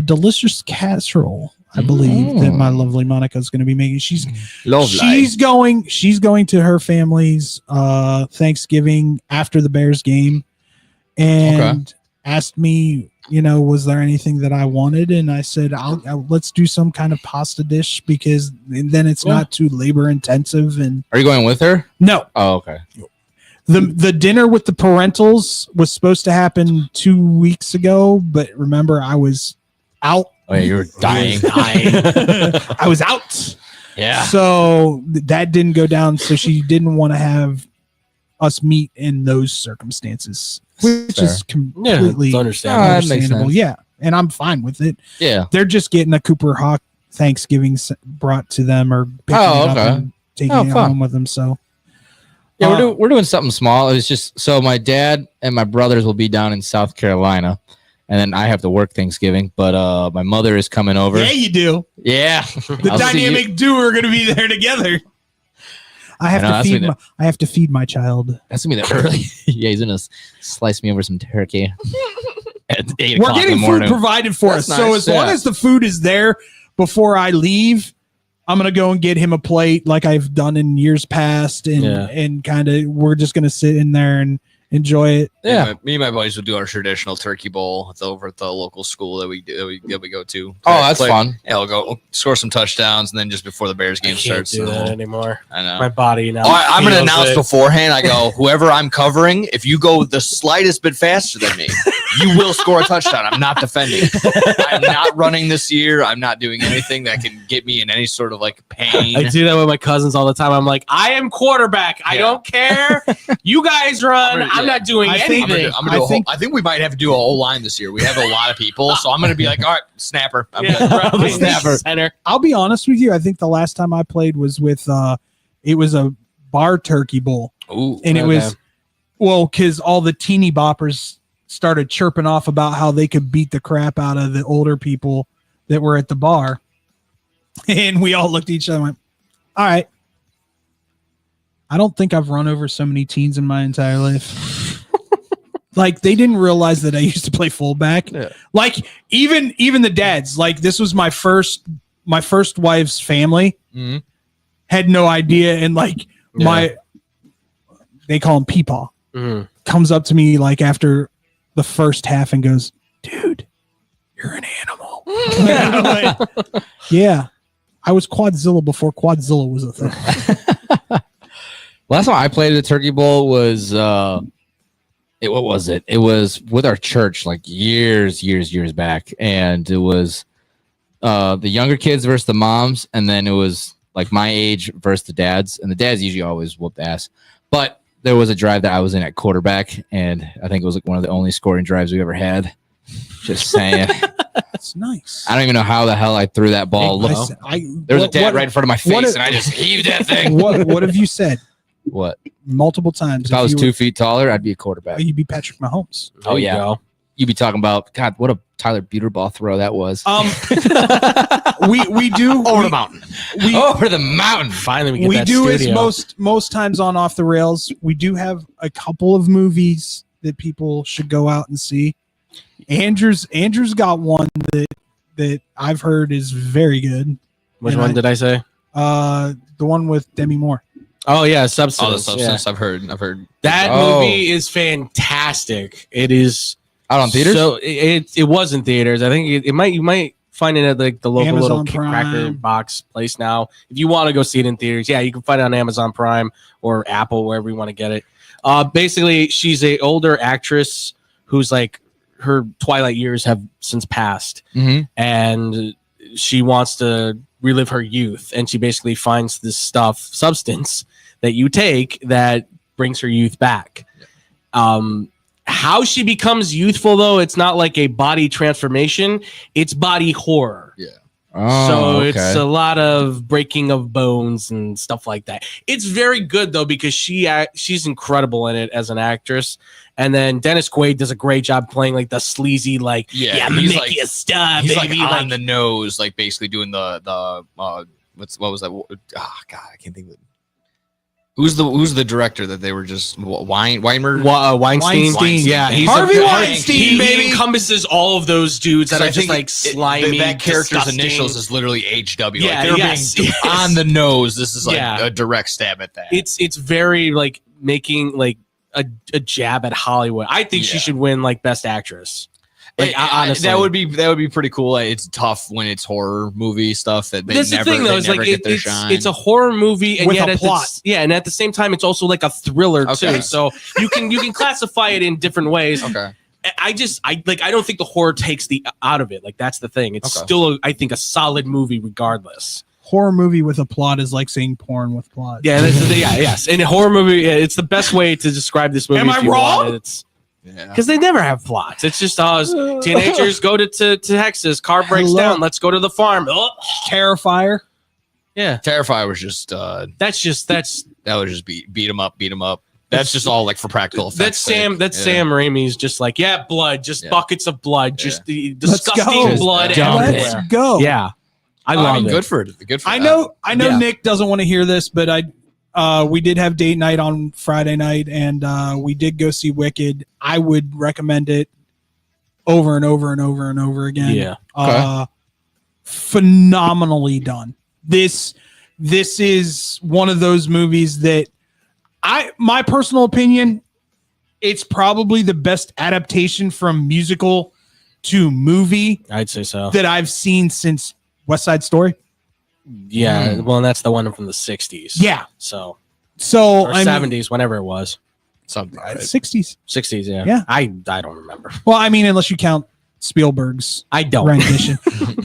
delicious casserole. I believe that my lovely Monica is going to be making. She's going to her family's Thanksgiving after the Bears game, and asked me, was there anything that I wanted? And I said, let's do some kind of pasta dish because then it's not too labor intensive. And are you going with her? No. Oh, okay. The dinner with the parentals was supposed to happen 2 weeks ago, but remember I was out. Oh, yeah, you were dying. I was out. Yeah. So that didn't go down. So she didn't want to have us meet in those circumstances, which is completely understandable. Yeah. And I'm fine with it. Yeah. They're just getting a Cooper Hawk Thanksgiving brought to them or picking it up and taking it home with them. So yeah, we're doing something small. It's just so my dad and my brothers will be down in South Carolina. And then I have to work Thanksgiving, but my mother is coming over. Yeah, you do. Yeah. The dynamic duo are going to be there together. I have to feed my child. That's going to be the early. Yeah, he's going to slice me over some turkey at 8 We're o'clock getting in the morning. food provided for us. So as long as the food is there before I leave, I'm going to go and get him a plate like I've done in years past. And kind of we're just going to sit in there and enjoy it. Yeah, me and my buddies will do our traditional turkey bowl over at the local school that we go to. Oh, that's fun. Yeah, we'll go score some touchdowns, and then just before the Bears game starts, do that anymore. I know my body now. I'm going to announce beforehand. I go, whoever I'm covering, if you go the slightest bit faster than me, You will score a touchdown. I'm not defending. I'm not running this year. I'm not doing anything that can get me in any sort of like pain. I do that with my cousins all the time. I'm like, I am quarterback. I don't care. You guys run. I'm not doing anything. I think we might have to do a whole line this year. We have a lot of people, so I'm going to be like, all right, snapper. I'm good. Snapper. Center. I'll be honest with you. I think the last time I played was with it was a bar turkey bowl. Ooh, and it was because all the teeny boppers started chirping off about how they could beat the crap out of the older people that were at the bar. And we all looked at each other and went, all right. I don't think I've run over so many teens in my entire life. Like, they didn't realize that I used to play fullback. Yeah. Like, even the dads, like, this was my first wife's family had no idea. And like they call him Peepaw, comes up to me like after the first half and goes, dude, you're an animal. Like, yeah. I was Quadzilla before Quadzilla was a thing. Last time I played at the Turkey Bowl was what was it? It was with our church like years back, and it was the younger kids versus the moms, and then it was like my age versus the dads, and the dads usually always whooped ass. But there was a drive that I was in at quarterback, and I think it was like one of the only scoring drives we ever had. Just saying. That's nice. I don't even know how the hell I threw that ball. There was a dad right in front of my face, and I just heaved that thing. What have you said? What? Multiple times. If I was 2 feet taller, I'd be a quarterback. You'd be Patrick Mahomes. Oh, yeah. You'd be talking about, God, what a Tyler Buter ball throw that was. We do over the mountain. Over the mountain. Finally, we do is most times on Off the Rails. We do have a couple of movies that people should go out and see. Andrew's got one that I've heard is very good. Which one did I say? The one with Demi Moore. Oh yeah, Substance. Oh, the Substance. Yeah. I've heard that movie is fantastic. It is out on theaters. So it was in theaters. I think you might find it at like the local Amazon little cracker box place now. If you want to go see it in theaters, yeah, you can find it on Amazon Prime or Apple, wherever you want to get it. Basically, she's a older actress who's like her twilight years have since passed, and she wants to relive her youth, and she basically finds this substance that you take that brings her youth back. How she becomes youthful, though, it's not like a body transformation, it's body horror. Yeah. So it's a lot of breaking of bones and stuff like that. It's very good though, because she's incredible in it as an actress. And then Dennis Quaid does a great job playing like the sleazy, like he's like stuff. He's baby. like on the nose, like basically doing the what was that? Oh God, I can't think of it. Who's the director that they were just Weinstein? Yeah, he's Harvey Weinstein, he baby. Encompasses all of those dudes that are just like slimy. That character's disgusting. initials is literally HW. Yeah, like they're being on the nose. This is like a direct stab at that. It's very like making like a jab at Hollywood. I think she should win like Best Actress. Like honestly, that would be pretty cool. It's tough when it's horror movie stuff that they that's never, the thing though. Is like it's a horror movie and with yet a plot. And at the same time, it's also like a thriller too. So you can classify it in different ways. Okay. I don't think the horror takes the out of it. Like that's the thing. It's still I think a solid movie regardless. Horror movie with a plot is like saying porn with plot. Yeah, yes. And a horror movie, it's the best way to describe this movie. Am I wrong? It's because they never have plots. It's just teenagers go to Texas, car breaks down, let's go to the farm. Terrifier. Yeah, Terrifier was just that would just beat them up. That's just all like for practical effects. Sam Raimi's just like blood, just buckets of blood, just the disgusting blood everywhere. Let's go. Yeah. I love it. Good for it. I know Nick doesn't want to hear this, but we did have date night on Friday night, and we did go see Wicked. I would recommend it over and over and over and over again. Yeah. Phenomenally done. This is one of those movies that my personal opinion, it's probably the best adaptation from musical to movie. I'd say so. That I've seen since West Side Story. Yeah, well, and that's the one from the 60s. Yeah. So or 70s, whenever it was. something. Right? 60s. 60s, yeah. Yeah. I don't remember. Well, I mean, unless you count Spielberg's I don't. rendition,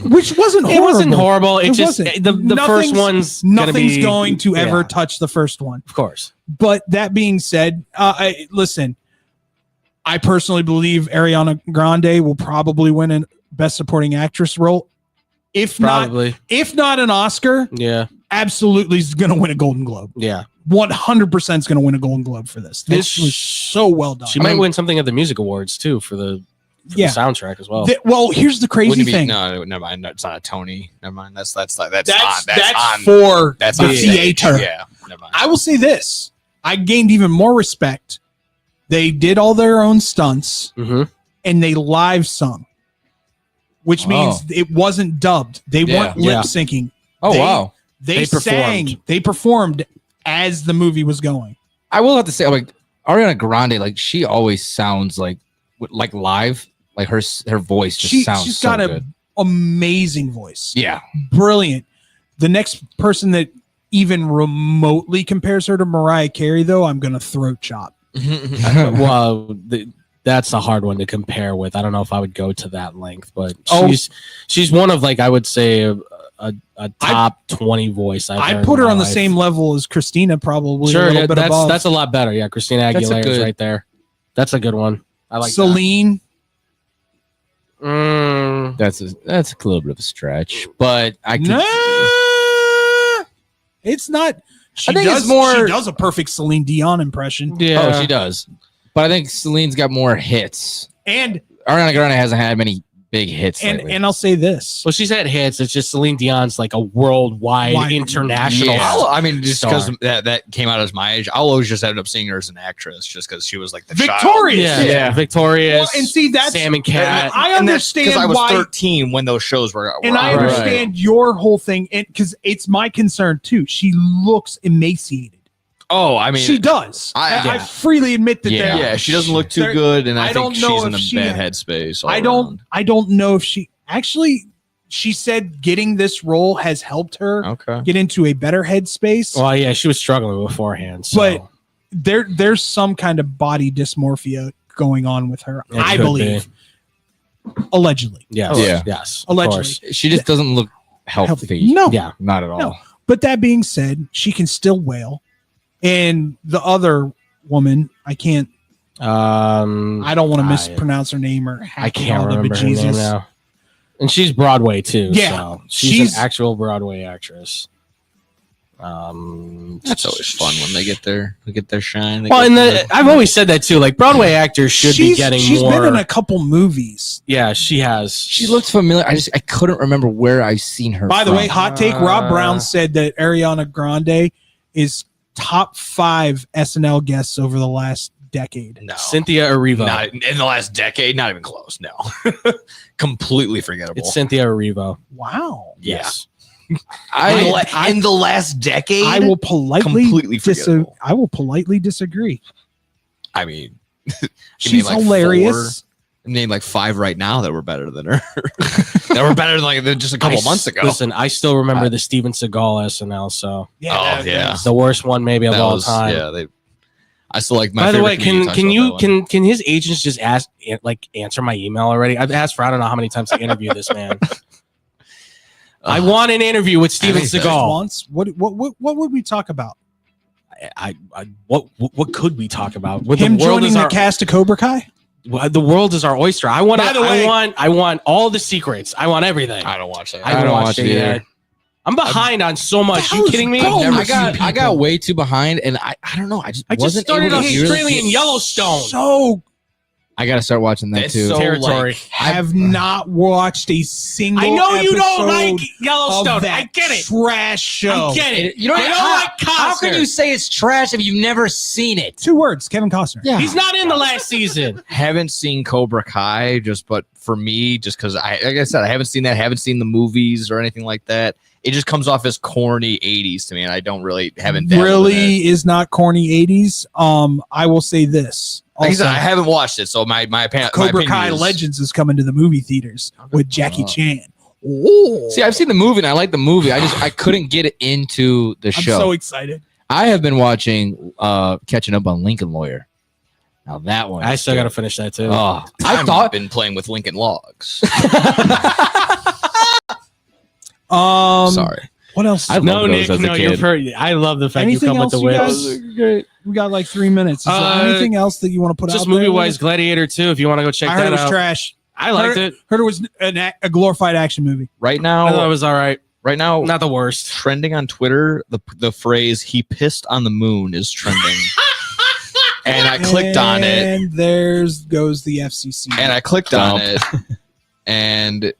which wasn't horrible. It wasn't horrible. It just wasn't. the first one's nothing's going to yeah, ever touch the first one. of course. But that being said, listen, I personally believe Ariana Grande will probably win a Best Supporting Actress role. If not an Oscar, yeah, absolutely is going to win a Golden Globe. Yeah, 100% is going to win a Golden Globe for this. This was so well done. She might win something at the music awards too for the soundtrack as well. Well, here's the crazy thing. No, never mind. It's not a Tony. Never mind. That's for the theater. Yeah, never mind. I will say this: I gained even more respect. They did all their own stunts, and they live sung, which means it wasn't dubbed. They weren't lip syncing. Oh, wow. They sang. They performed as the movie was going. I will have to say, like Ariana Grande, like she always sounds like live, like her voice just sounds. She's so got good. an amazing voice. Yeah, brilliant. The next person that even remotely compares her to Mariah Carey, though, I'm gonna throat chop. Well, that's a hard one to compare with. I don't know if I would go to that length, but she's one of, like, I would say a top 20 voice. I'd put her on the same level as Christina, probably. Sure, a little bit above. that's a lot better. Yeah, Christina Aguilera is right there. That's a good one. I like Celine. That's a little bit of a stretch, but I can. It's not. She I think does it's more. She does a perfect Celine Dion impression. Yeah. Oh, she does. But I think Celine's got more hits. And Ariana Grande hasn't had many big hits lately. And I'll say this. Well, she's had hits. It's just Celine Dion's like a worldwide, international. Yeah. I mean, just because that came out as my age, I'll always just end up seeing her as an actress, just because she was like the Victorious. child. Yeah, Victorious. Well, and see, that's Sam and Cat. I understand because I was why. 13 when those shows were. And I understand your whole thing, because it's my concern too. She looks emaciated. Oh, I mean, she does. I freely admit that. Yeah, she doesn't look too good, and I think she's in a bad headspace. I don't know if she actually. She said getting this role has helped her get into a better headspace. Well, yeah, she was struggling beforehand, so. But there's some kind of body dysmorphia going on with her. I believe, allegedly. Yes. Allegedly, she just doesn't look healthy. No, not at all. No. But that being said, she can still wail. And the other woman, I can't. I don't want to mispronounce her name or I can't remember her name now. And she's Broadway too. Yeah, so she's an actual Broadway actress. That's always fun when they get their shine. Well, and I've always said that too. Like Broadway actors should be getting more. She's been in a couple movies. Yeah, she has. She looks familiar. I couldn't remember where I've seen her. By the way, hot take: Rob Brown said that Ariana Grande is top 5 SNL guests over the last decade. No. Cynthia Erivo. Not in the last decade, not even close. No. Completely forgettable. It's Cynthia Erivo. Wow. Yes. In the last decade, I will politely completely forgettable. I will politely disagree. I mean, she's hilarious. Name like 5 right now that were better than her. That were better than just a couple months ago. Listen, I still remember the Steven Seagal SNL. So yeah, the worst one maybe of all time. Yeah, I still like my. By the way, can can his agents just answer my email already? I've asked for I don't know how many times to interview this man. I want an interview with Steven Seagal. Once, what would we talk about? What could we talk about? Him joining the cast of Cobra Kai. The world is our oyster. I want. By the way, I want all the secrets. I want everything. I don't watch that. I don't watch it either. I'm behind on so much. You kidding me? I got way too behind, and I don't know. I just started Australian Yellowstone. So I got to start watching that too. Territory. Have not watched a single. I know you don't like episode Yellowstone. of that I get it. Trash show. I get it. You don't, I don't like Costner. How can you say it's trash if you've never seen it? 2 words: Kevin Costner. Yeah, He's not in the last season. Haven't seen Cobra Kai, but for me, just because like I said, I haven't seen that. Haven't seen the movies or anything like that. It just comes off as corny 80s to me, and I don't haven't really is not corny 80s. I will say this. Like Also, I said, I haven't watched it, so my opinion. Cobra Kai Legends is coming to the movie theaters with Jackie Chan. See, I've seen the movie and I like the movie. I couldn't get into the show. I'm so excited. I have been watching, catching up on Lincoln Lawyer. Now that one. I still got to finish that too. Oh, I've been playing with Lincoln Logs. Sorry. What else? No, Nick. No, you're pretty. I love the fact you come with the whips. We got like 3 minutes. Is there anything else that you want to put out? Just movie wise, Gladiator 2. If you want to go check I that heard it was out. trash. I liked it. Heard it was a glorified action movie. Right now, I thought it was all right. Right now, not the worst. Trending on Twitter, the phrase "he pissed on the moon" is trending. And I clicked on it. And goes the FCC. And I clicked on it, and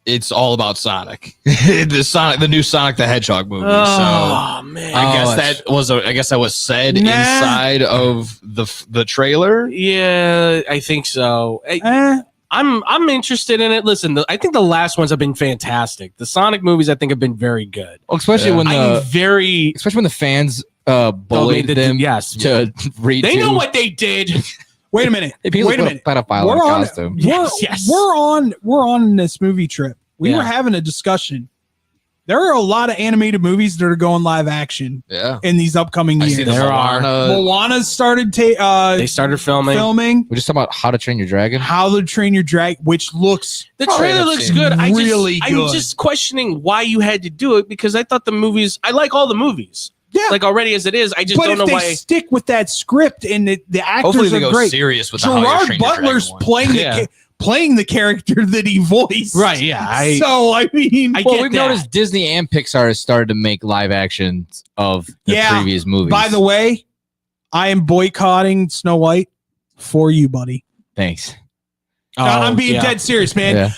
it's all about Sonic, the new Sonic the Hedgehog movie. Oh man! I guess that was said inside of the trailer. Yeah, I think so. I'm interested in it. Listen, I think the last ones have been fantastic. The Sonic movies, I think, have been very good. Well, especially when the fans bullied them. Yes, to read. They know what they did. Wait a minute. Wait a minute. Pedophile in a costume. Yes. We're on this movie trip. We were having a discussion. There are a lot of animated movies that are going live action. Yeah. In these upcoming years. There are. Moana started. They started filming. We're just talking about How to Train Your Dragon. How to Train Your Dragon, which looks the trailer looks good. I'm good. just questioning why you had to do it because I thought the movies. I like all the movies. Yeah, like already as it is. I just don't know why. They stick with that script and the actors Hopefully they are go great. serious with Gerard Butler's playing the character that he voiced. Right. Yeah. We've noticed Disney and Pixar has started to make live actions of the previous movies. By the way, I am boycotting Snow White for you, buddy. Thanks. I'm being dead serious, man. Yeah.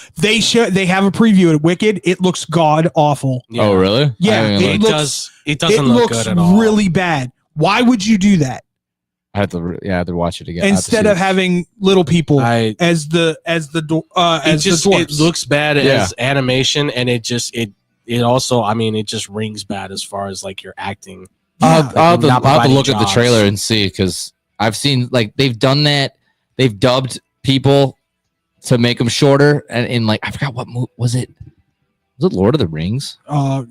They have a preview at Wicked. It looks god awful. Yeah. Oh, really? Yeah, it doesn't look good at all. Really bad. Why would you do that? I have to watch it again. Instead of having little people as the dwarves. It looks bad as animation, and it just rings bad as far as like your acting. I'll have to look at the trailer and see because I've seen like they've done that. They've dubbed people to make them shorter, and in like I forgot what was it. Was it Lord of the Rings?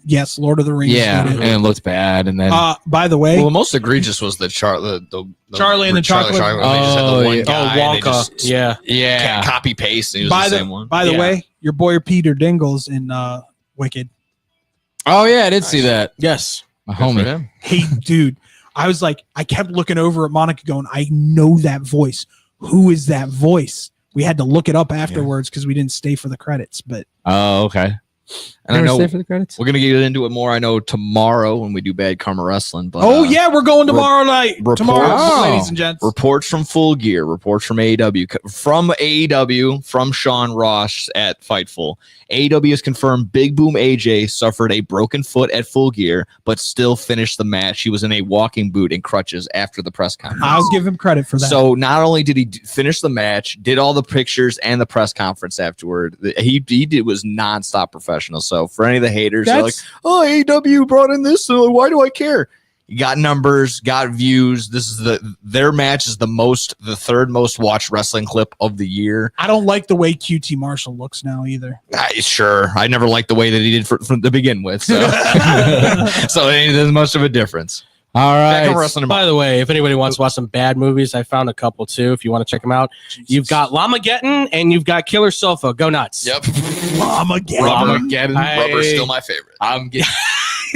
Yes, Lord of the Rings. Yeah, and it looked bad. And then, by the way, the most egregious was the Charlie and the Chocolate. They just had the one guy. Wonka. Yeah. Copy paste. And it was the same one. By the way, your boy Peter Dingle's in Wicked. Oh yeah, I did see that. Yes, my homie. Hey, dude, I was like, I kept looking over at Monica, going, I know that voice. Who is that voice? We had to look it up afterwards because we didn't stay for the credits. But okay. And I know stay for the credits? We're gonna get into it more. I know tomorrow when we do Bad Karma Wrestling. But we're going tomorrow night. Ladies and gents. Reports from Full Gear. Reports from AEW. From Sean Ross at Fightful. AEW has confirmed Big Boom AJ suffered a broken foot at Full Gear, but still finished the match. He was in a walking boot and crutches after the press conference. I'll give him credit for that. So not only did he finish the match, did all the pictures and the press conference afterward. He did was nonstop professional. So for any of the haters, they're like, "Oh, AEW brought in this, so why do I care?" You got numbers, got views. This is their match is the third most watched wrestling clip of the year. I don't like the way QT Marshall looks now either. Sure, I never liked the way that he did from to begin with. So, so it ain't as much of a difference. All right. By the way, if anybody wants to watch some bad movies, I found a couple too. If you want to check them out, you've got Lamageddon and you've got Killer Sofa. Go nuts! Yep. Lamageddon. Rubber's still my favorite. I'm getting.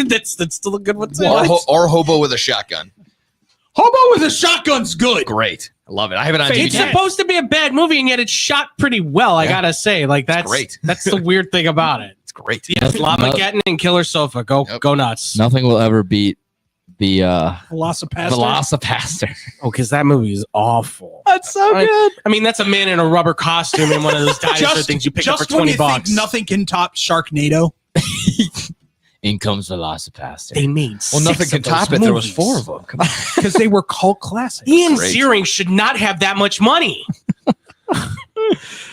that's still a good one too. Or Hobo with a Shotgun. Hobo with a Shotgun's good. Great. I love it. I have it on DVD. It's supposed to be a bad movie, and yet it's shot pretty well. I gotta say, like that's great. That's the weird thing about it. It's great. Yes, Lamageddon and Killer Sofa. Go nuts. Nothing will ever beat the Velocipaster. Oh, because that movie is awful. That's so good. I mean, that's a man in a rubber costume in one of those dinosaur things you pick up for $20. Think nothing can top Sharknado. In comes Velocipaster. They made nothing can top it. Movies. There was 4 of them. Because they were cult classics. Ian Ziering should not have that much money.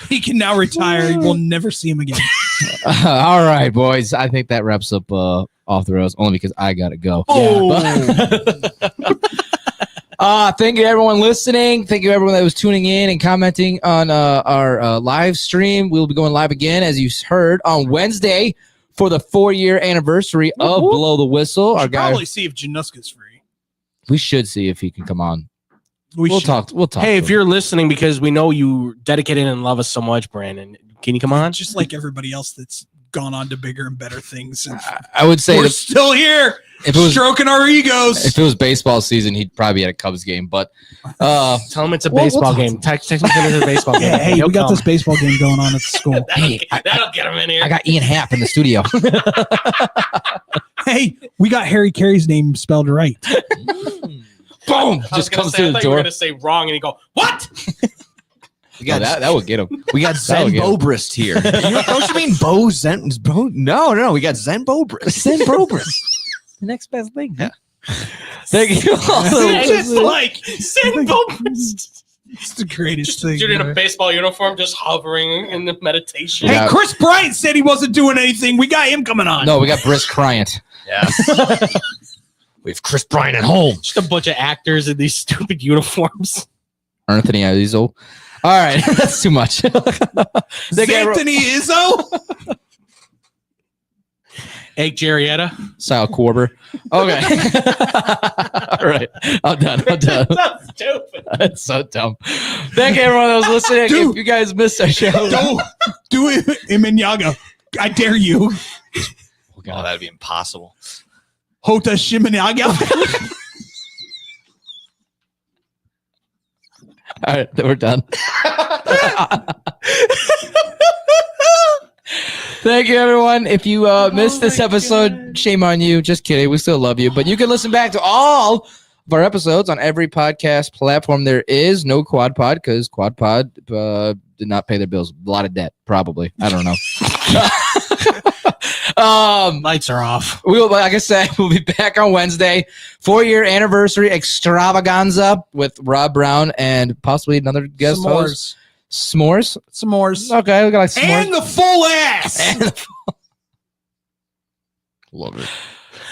He can now retire. We'll never see him again. All right, boys. I think that wraps up Off the Rails only because I gotta go. Thank you everyone listening. Thank you everyone that was tuning in and commenting on our live stream. We'll be going live again, as you heard, on Wednesday for the 4-year anniversary of Blow the Whistle. Our guy, probably see if Januska's free. we should see if he can come on. We'll talk. Hey, if you're listening, because we know you dedicated and love us so much, Brandon, can you come on? Just like everybody else that's gone on to bigger and better things. And I would say we're still here, if it was stroking our egos. If it was baseball season, he'd probably be at a Cubs game. But tell him it's a baseball game. Text him it's a baseball game. Hey, He'll we got come. this baseball game going on at the school. That'll get him in here. I got Ian Happ in the studio. Hey, we got Harry Carey's name spelled right. Boom! Just comes through the You were door. going to say wrong, and you go, what? We got that would get him. We got Zen Bobrist here. Don't you mean Bo Zen? No. We got Zen Bobrist. Zen Bobrist. The next best thing. Yeah. Thank you. It's like Zen Bobrist. It's the greatest thing. Dude in a baseball uniform just hovering in the meditation. Hey, Chris Bryant said he wasn't doing anything. We got him coming on. No, we got Brisk Bryant. Yes. We have Chris Bryant at home. Just a bunch of actors in these stupid uniforms. Anthony Izzo. All right, that's too much. Anthony Izzo? Egg Jarrietta. Sal Korber. Okay. All right. I'm done. so stupid. That's so dumb. Thank you, everyone that was listening. Dude. If you guys missed our show, Don't do it, Iminyaga. I dare you. Oh, that'd be impossible. Hota Shiminaga. All right, then we're done. Thank you, everyone. If you missed this episode, shame on you. Just kidding. We still love you. But you can listen back to all of our episodes on every podcast platform there is. No Quad Pod, because Quad Pod did not pay their bills. A lot of debt, probably. I don't know. Lights are off. Like I said, we'll be back on Wednesday. 4-year anniversary extravaganza with Rob Brown and possibly another guest host. S'mores. Okay, we got like s'mores. And the full ass. Love it.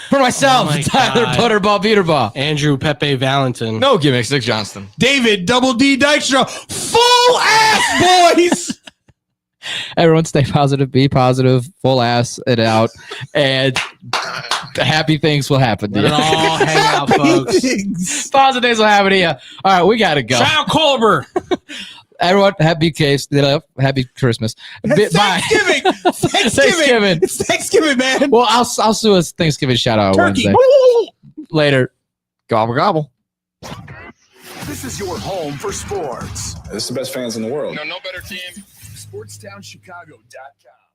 For myself, my Tyler God. Butterball Peterball. Andrew Pepe Valentin. No gimmicks, Nick Johnston. David Double D Dykstra. Full ass, boys. Everyone stay positive, be positive, full ass it out, and happy things will happen to Let you. it all hang out, folks. Positive things will happen to you. All right, we got to go. Shout out Colbert. Everyone, happy happy Christmas. Bye. Thanksgiving. Thanksgiving. It's Thanksgiving, man. Well, I'll do a Thanksgiving shout out Turkey. Wednesday. Later. Gobble, gobble. This is your home for sports. This is the best fans in the world. No better team. SportsTownChicago.com.